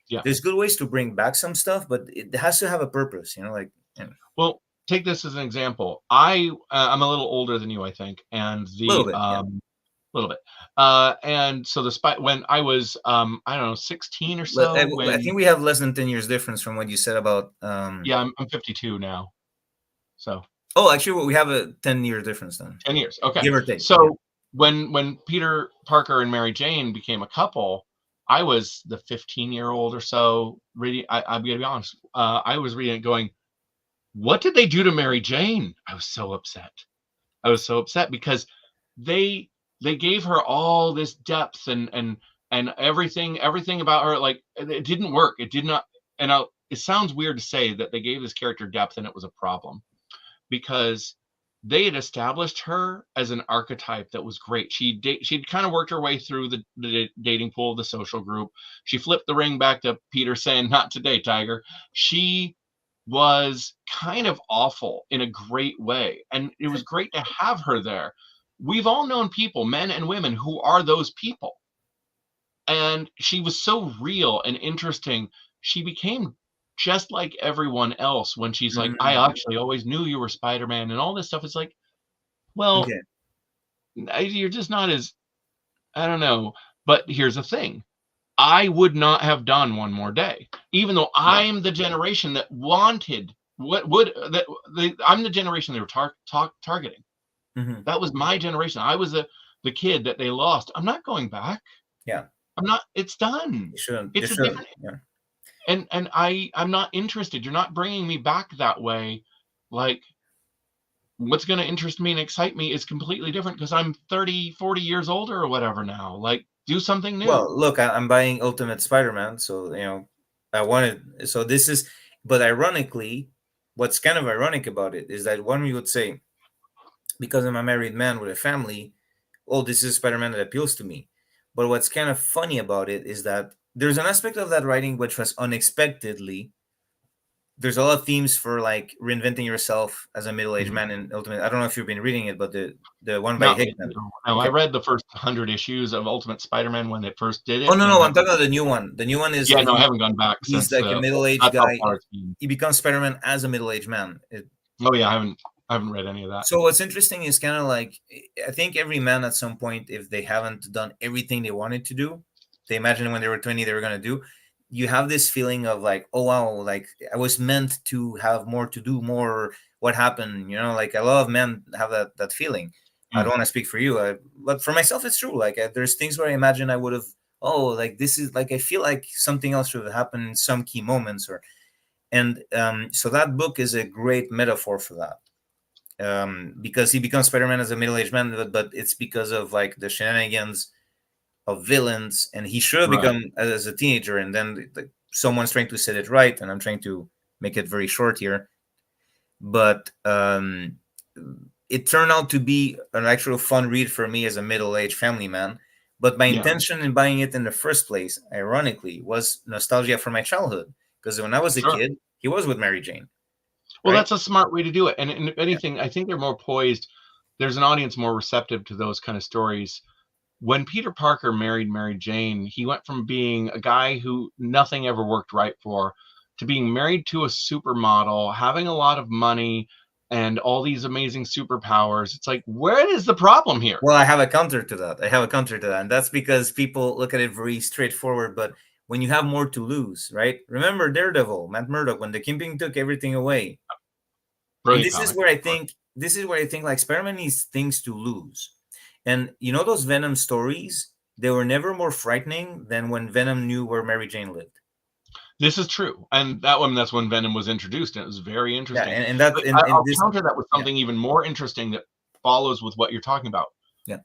Yeah. There's good ways to bring back some stuff, but it has to have a purpose, like, a Well, take this as an example. I'm a little older than you, I think, and little the bit, yeah. little bit. And so the spy when I was I don't know 16 or But so I when think we have less than 10 years difference from what you said about. yeah I'm 52 now, so Oh, actually, we have a 10-year difference then, 10 years. Okay. give or take. Yeah. So when Peter Parker and Mary Jane became a couple, I was the 15-year-old or so reading. I'm gonna be honest. I was reading it going, what did they do to Mary Jane? I was so upset. I was so upset because they they gave her all this depth and everything about her, like it didn't work. It did not. And it sounds weird to say that they gave this character depth and it was a problem because they had established her as an archetype that was great. She'd kind of worked her way through the dating pool of the social group. She flipped the ring back to Peter saying, "Not today, Tiger." She was kind of awful in a great way, and it was great to have her there. We've all known people, men and women, who are those people, and she was so real and interesting. She became just like everyone else when she's like, "I Mm, actually always knew you were Spider-Man," and all this stuff. It's like, well, okay. you're just not as, I don't know. But here's the thing. I would not have done One More Day, even though Yeah. I'm the generation that wanted what would that I'm the generation they were targeting. Hmm. That was my generation. I was the kid that they lost. I'm not going back. Yeah. I'm not. It's done. You shouldn't. You It's a shouldn't. different, Yeah. and I'm not interested. You're not bringing me back that way. Like, what's going to interest me and excite me is completely different because I'm 30, 40 years older or whatever now. Like, do something new. Well, look, I'm buying Ultimate Spider-Man, so I wanted. So this is, but ironically, what's kind of ironic about it is that one you would say, because I'm a married man with a family, oh, this is Spider-Man that appeals to me. But what's kind of funny about it is that there's an aspect of that writing which was unexpectedly. There's a lot of themes for like reinventing yourself as a middle-aged Mhm. man in Ultimate. I don't know if you've been reading it, but the one by Not Hickman. no, no, I Okay. read the first 100 issues of Ultimate Spider-Man when it first did Oh it, no, and I no, I'm haven't talking about the new one. The new one is yeah, no, I haven't gone back he's since, like a middle-aged that's how guy. far it's been. He becomes Spider-Man as a middle-aged man. Oh, yeah, I haven't read any of that. So what's interesting is kind of like I think every man at some point, if they haven't done everything they wanted to do, they imagine when they were 20 they were gonna do. You have this feeling of like, oh wow, like I was meant to have more to do more. What happened? Like a lot of men have that feeling. I Mm, don't want to speak for you, but for myself, it's true. Like there's things where I imagine I would have. Oh, like this is like I feel like something else should have happened in some key moments, or And so that book is a great metaphor for that. Because he becomes Spider-Man as a middle-aged man, but it's because of like the shenanigans of villains, and he should have Right. become as a teenager, and then someone's trying to set it right, and I'm trying to make it very short here, but it turned out to be an actual fun read for me as a middle-aged family man. But my Yeah. intention in buying it in the first place, ironically, was nostalgia for my childhood, because when I was a Sure. kid, he was with Mary Jane, Well, right? that's a smart way to do it. And if Yeah. anything, I think they're more poised. There's an audience more receptive to those kind of stories. When Peter Parker married Mary Jane, he went from being a guy who nothing ever worked right for to being married to a supermodel, having a lot of money and all these amazing superpowers. It's like, where is the problem here? Well, I have a counter to that. I have a counter to that. And that's because people look at it very straightforward. But when you have more to lose, right? Remember Daredevil, Matt Murdock, when the Kingpin took everything away. And Brilliant comic. This is where I think like Spider-Man needs things to lose. And you know those Venom stories? They were never more frightening than when Venom knew where Mary Jane lived. This is true. And that one, that's when Venom was introduced, and it was very Yeah, interesting. and that But and I'll this counter that with yeah, something even more interesting that follows with what you're talking about. yeah,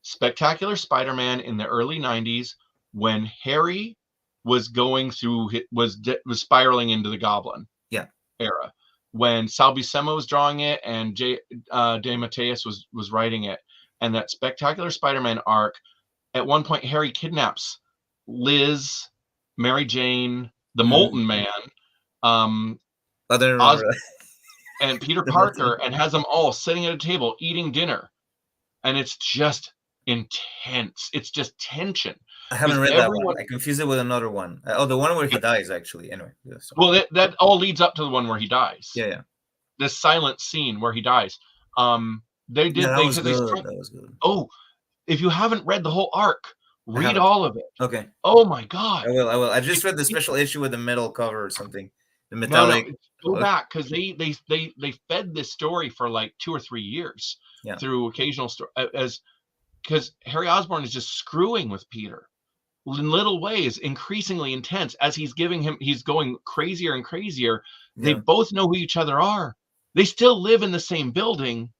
Spectacular Spider-Man in the early 90s, when Harry was going through was spiraling into the Goblin yeah. era, when Sal Buscema was drawing it and De Mateus was writing it, and that Spectacular Spider-Man arc. At one point, Harry kidnaps Liz, Mary Jane, the Mm, Molten Man, um, I don't remember Osborn, and Peter the Molten. Parker, and has them all sitting at a table eating dinner, and it's just intense. It's just tension I haven't because read that one. everyone. I confused it with another one. Oh, the one where he dies, actually. Anyway, yeah, sorry. Well, that all leads up to the one where he dies. Yeah, yeah. This silent scene where he dies. They Yeah, did that they was because they good. sprung. That was good. Oh, if you haven't read the whole arc, I read haven't. all of it. Okay. Oh my I god! will. I will. I It, just read the it, special issue with the metal cover or something. The no, no, metallic. go Okay. back because they fed this story for like 2 or 3 years Yeah. through occasional story as because Harry Osborn is just screwing with Peter in little ways, increasingly intense as he's going crazier and crazier. They Yeah. both know who each other are. They still live in the same building.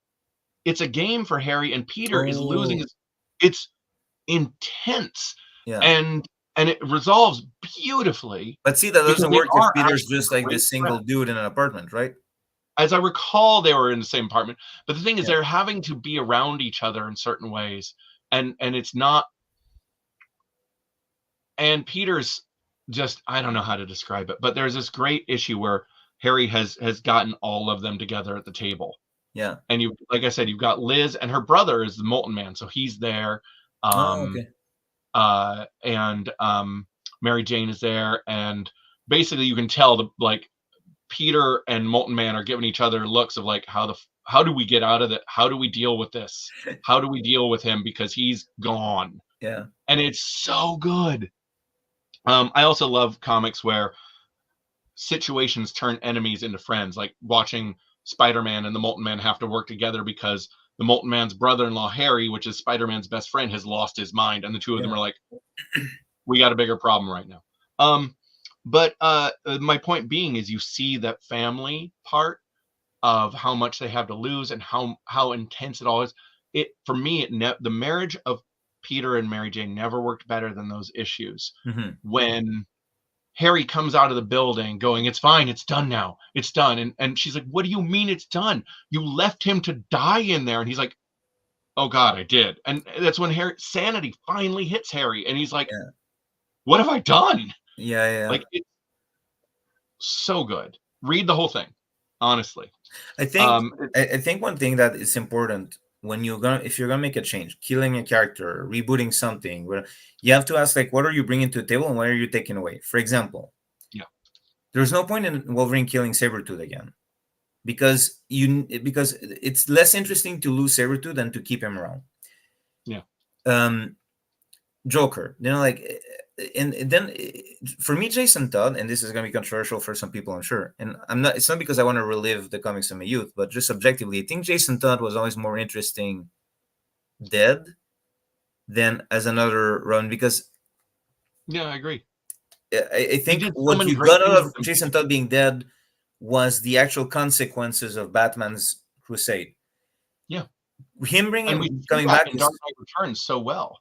It's a game for Harry, and Peter is losing Oh. his. It's intense, Yeah. and it resolves beautifully But see, that because doesn't they work if are Peter's actually just like great this single friends. dude in an apartment, right? As I recall, they were in the same apartment, but the thing is, Yeah. they're having to be around each other in certain ways, and it's not. And Peter's just I don't know how to describe it, but there's this great issue where Harry has gotten all of them together at the table, Yeah. and you like I said, you've got Liz and her brother is the Molten Man, so he's there, Oh, um, okay. and Mary Jane is there, and basically you can tell the like Peter and Molten Man are giving each other looks of like how do we get out of it? How do we deal with this? How do we deal with him because he's gone? Yeah. And it's so good. I also love comics where situations turn enemies into friends, like watching Spider-Man and the Molten Man have to work together because the Molten Man's brother-in-law Harry, which is Spider-Man's best friend, has lost his mind, and the two of them Yeah. are like, "We got a bigger problem right now." But my point being is, you see that family part of how much they have to lose and how intense it all is. It for me, the marriage of Peter and Mary Jane never worked better than those issues Hmm. when Harry comes out of the building going, "It's fine, it's done now, it's done." And she's like, "What do you mean it's done? You left him to die in there." And he's like, "Oh God, I did." And that's when Harry sanity finally hits Harry, and he's like, Yeah. "What have I done?" Yeah. Yeah. Like it's so good. Read the whole thing, honestly. I think Um, it, I think one thing that is important when you're gonna if you're gonna make a change, killing a character, rebooting something, where you have to ask like, what are you bringing to the table and what are you taking away? For example, yeah, there's no point in Wolverine killing Sabretooth again because it's less interesting to lose Sabretooth than to keep him around. yeah, Um, Joker, and then for me, Jason Todd, and this is going to be controversial for some people, I'm sure. And I'm not. It's not because I want to relive the comics of my youth, but just subjectively, I think Jason Todd was always more interesting dead than as another run because yeah. I agree. I He think did so what many you great got out things of with him. Jason Todd being dead was the actual consequences of Batman's crusade. Yeah, Him and we bringing see coming that back in Dark is, Knight Returns so well.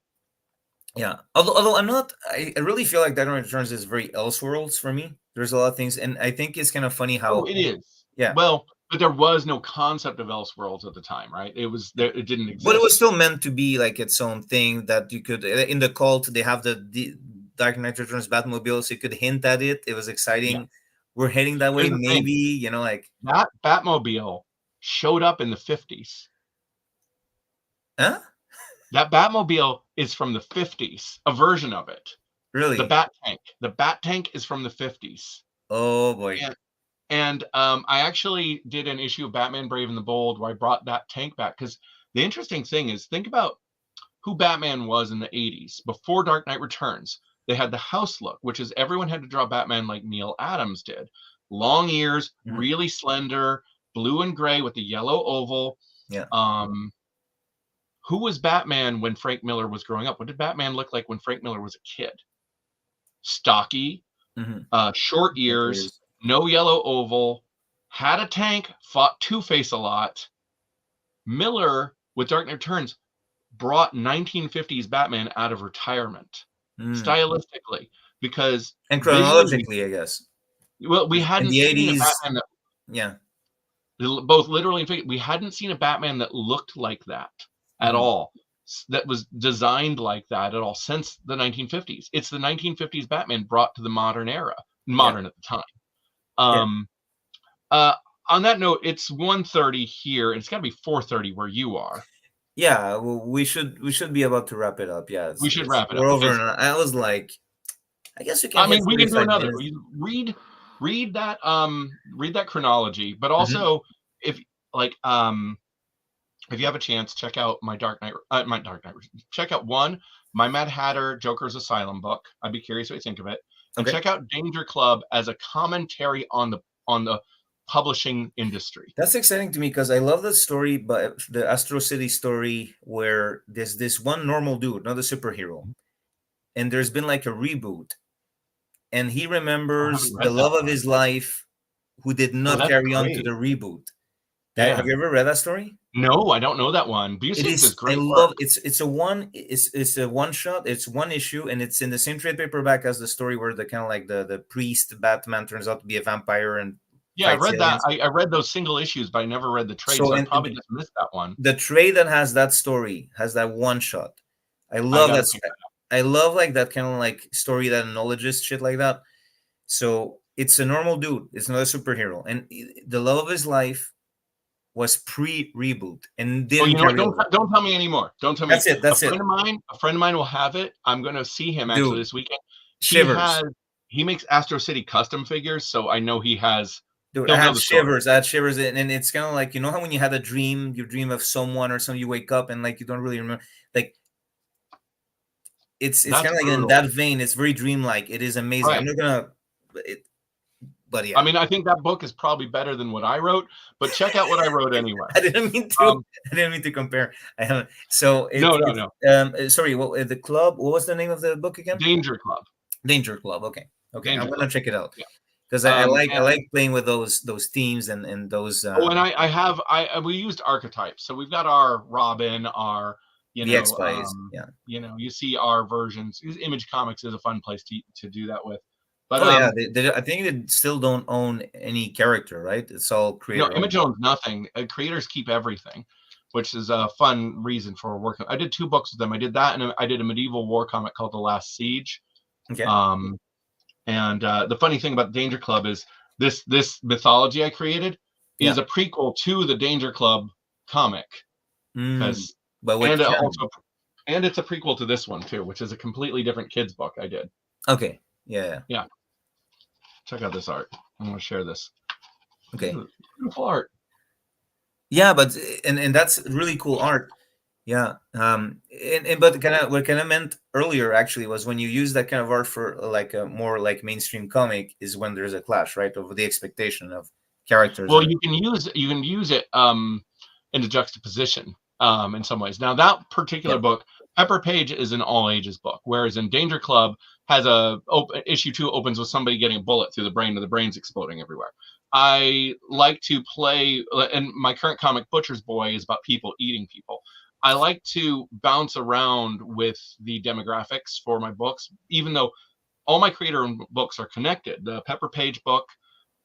yeah. Although I'm not, I really feel like Dark Knight Returns is very Elseworlds for me. There's a lot of things, and I think it's kind of funny Oh, how, it is. yeah, Well, but there was no concept of Elseworlds at the time, right? It was there. It didn't but it was exist. still meant to be like its own thing that you could in the cult they have the Dark Knight Returns Batmobile, so you could hint at it. It was Yeah. exciting. We're heading that way, Here's the thing: maybe, like, that Batmobile showed up in the 50s. huh? That Batmobile is from the 50s. A version of it. The Really? Bat Tank. The Bat Tank is from the 50s. Oh boy. And I actually did an issue of Batman Brave and the Bold where I brought that tank back because the interesting thing is think about who Batman was in the 80s before Dark Knight Returns. They had the house look, which is everyone had to draw Batman like Neil Adams did. Long ears, Mhm. really slender, blue and gray with the yellow oval. Yeah. Um, who was Batman when Frank Miller was growing up? What did Batman look like when Frank Miller was a kid? Stocky, Mm-hmm. short ears, no yellow oval, had a tank, fought Two-Face a lot. Miller, with Dark Knight Returns, brought 1950s Batman out of retirement, Mm. stylistically, because And visually, chronologically, I guess. we In hadn't the seen a 80s, Batman that yeah. both literally and figuratively, we hadn't seen a Batman that looked like that at Mm-hmm. all, that was designed like that at all since the 1950s. It's the 1950s Batman brought to the modern era, Yeah. modern at the time. Yeah. Um, uh, on that note, it's 1:30 here, and it's got to be 4:30 where you are. Yeah, well, we should be about to wrap it up. Yeah, We should wrap it we're up over, because and I was like, I guess we can I hit mean we can do 45 another. minutes. You read that chronology, but Mhm. also if like if you have a chance, check out my Dark Knight. Check out my Mad Hatter Joker's Asylum book. I'd be curious what you think of it, and Okay. check out Danger Club as a commentary on the publishing industry. That's exciting to me because I love the story, but the Astro City story where there's this one normal dude, not a superhero, and there's been like a reboot, and he I remembers haven't the read that love of one. his life who did Oh, not that's carry on to great. the reboot. Have Yeah. you ever read that story? No, I don't know that one. It Busey does is. I great love. work. It's a one shot. It's one issue, and it's in the same trade paperback as the story where the kind of like the priest Batman turns out to be a vampire and Yeah, I fights read that. aliens. I read those single issues, but I never read the trade, So so I and probably just missed that one. the trade that has that story has that one shot. I I love got to that. pick that up. I love like that kind of like story that acknowledges shit like that. So it's a normal dude. It's not a superhero, and the love of his life was pre reboot and Oh, you didn't know what? carry over. Don't tell me anymore. Don't tell me. That's it. That's it. A friend of mine will have it. I'm going to see him actually Dude, this weekend. He shivers. has he makes Astro City custom figures, so I know Dude, I he'll know had the story. shivers. I had shivers, and it's kind of like how when you had a dream, you dream of someone or something, you wake up and like you don't really remember. Like it's That's kind of like in brutal. that vein. It's very dreamlike. It is amazing. I'm Right. not gonna, it, but I yeah, mean, I think that book is probably better than what I wrote, but check out what I wrote anyway. I didn't mean to. Um, I didn't mean to compare. I haven't. So no, no, it's no. sorry. What the club? What was the name of the book again? Danger Club. Danger Club. Okay, okay. I'm Danger gonna Club. check it out Yeah. because I And like playing with those themes and those oh, and we used archetypes. So we've got our Robin, our the X Spies. Yeah. you see our versions. Image Comics is a fun place to do that with. But Oh yeah, I think they still don't own any character, right? It's all no, creator Image owned. owns nothing. Creators keep everything, which is a fun reason for working. I did 2 books with them. I did that, and I did a medieval war comic called The Last Siege. Okay. Um, and the funny thing about Danger Club is this mythology I created Yeah. is a prequel to the Danger Club comic Mm, because but with and canon. also and it's a prequel to this one too, which is a completely different kids book I did. Okay. Yeah. Yeah, check out this art. I'm going to share this. Okay. Beautiful art. Yeah, but and that's really cool art. Yeah. And but kind of what kind of meant earlier actually was when you use that kind of art for like a more like mainstream comic is when there's a clash, right, over the expectation of characters Well, and you can use it in the juxtaposition in some ways. Now that particular yeah. book Pepper Page is an all ages book, whereas in Danger Club has issue 2 opens with somebody getting a bullet through the brain and the brain's exploding everywhere. I like to play, and my current comic Butcher's Boy is about people eating people. I like to bounce around with the demographics for my books, even though all my creator books are connected. The Pepper Page book,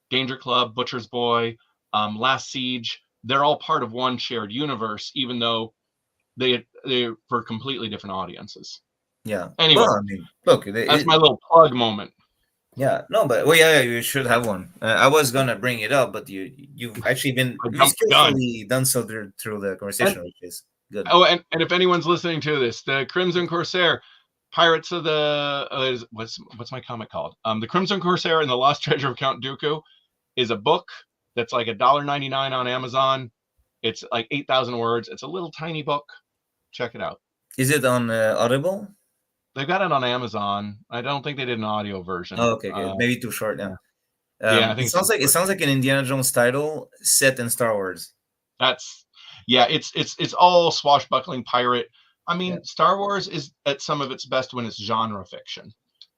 Danger Club, Butcher's Boy, Last Siege, they're all part of one shared universe, even though they're for completely different audiences. Yeah. Anyway, Well, I mean, look, that's my little plug moment. yeah, no, but well, yeah, you should have one. I was gonna bring it up, but you've actually been I you jumped the gun. skillfully done so through the conversation, which is good. Oh, and if anyone's listening to this, the Crimson Corsair, Pirates of the what's my comic called? The Crimson Corsair and the Lost Treasure of Count Dooku is a book that's like $1.99 on Amazon. It's like 8,000 words. It's a little tiny book. Check it out. Is it on Audible? They've got it on Amazon. I don't think they did an audio version. Oh, okay, good. Maybe too short. Yeah. Yeah, I think it sounds like an Indiana Jones title set in Star Wars. It's all swashbuckling pirate. I mean, Yeah. Star Wars is at some of its best when it's genre fiction.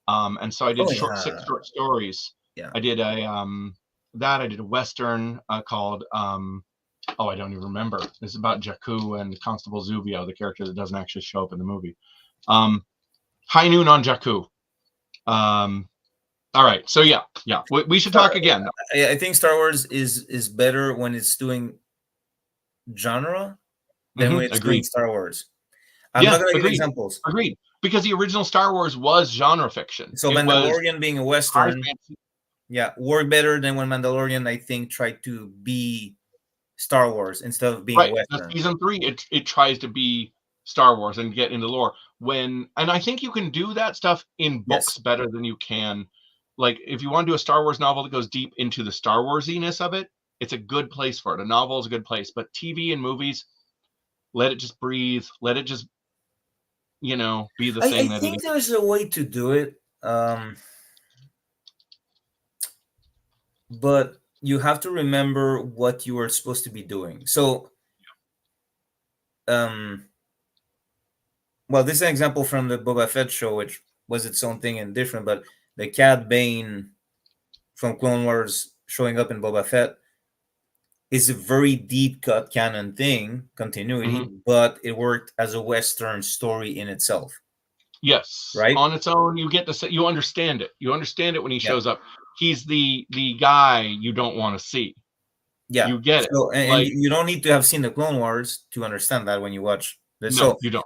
And so I did six short stories. Yeah. I did I did a Western called I don't even remember. It's about Jakku and Constable Zuvio, the character that doesn't actually show up in the movie. High Noon on Jakku. All right, so yeah, we should talk again. I think Star Wars is better when it's doing genre than when it's doing Star Wars. I'm not going to give examples. Agreed, because the original Star Wars was genre fiction. So Mandalorian being a Western, worked better than when Mandalorian, I think, tried to be Star Wars instead of being a Western. Season 3, it tries to be Star Wars and get into lore. And I think you can do that stuff in books better than you can. Like, if you want to do a Star Wars novel that goes deep into the Star Wars-iness of it, it's a good place for it. A novel is a good place. But TV and movies, let it just breathe. Let it just, be the thing that it is. I think there's a way to do it. But you have to remember what you are supposed to be doing. So, well, this is an example from the Boba Fett show, which was its own thing and different, but the Cad Bane from Clone Wars showing up in Boba Fett is a very deep cut canon thing, continuity, but it worked as a Western story in itself. Yes. Right? On its own, you get to you understand it. You understand it when he shows up. He's the guy you don't want to see. Yeah. You get it. And you don't need to have seen the Clone Wars to understand that when you watch this. No, you don't.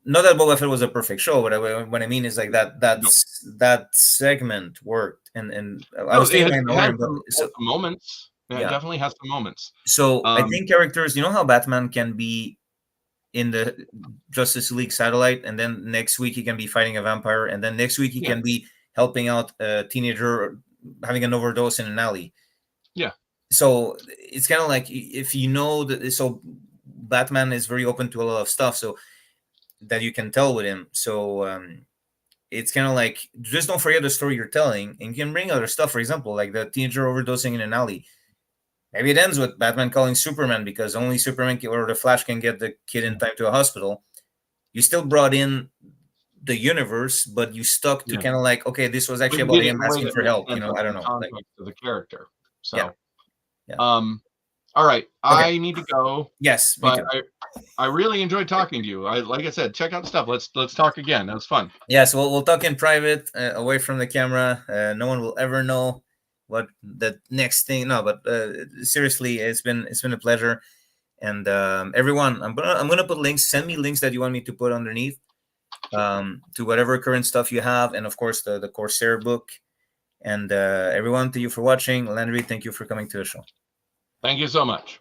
Not that Boba Fett was a perfect show, but what I mean is like that segment worked, and I was thinking moments. Yeah, it definitely has some moments. So I think characters, you know how Batman can be in the Justice League satellite, and then next week he can be fighting a vampire, and then next week he can be helping out a teenager having an overdose in an alley. Yeah. So it's kind of like, if you know that, so Batman is very open to a lot of stuff, so that you can tell with him. So it's kind of like, just don't forget the story you're telling, and you can bring other stuff. For example, like the teenager overdosing in an alley. Maybe it ends with Batman calling Superman because only Superman or the Flash can get the kid in time to a hospital. You still brought in the universe, but you stuck to kind of like, okay, this was actually about him asking for help. I don't know. Context of the character. So, yeah. All right, okay. I need to go. Yes, but I really enjoyed talking to you. Like I said, check out the stuff. Let's talk again. That was fun. Yes, we'll talk in private, away from the camera. No one will ever know what the next thing. No, but seriously, it's been a pleasure. And everyone, I'm gonna put links. Send me links that you want me to put underneath, to whatever current stuff you have, and of course the Corsair book. And everyone, thank you for watching. Landry, thank you for coming to the show. Thank you so much.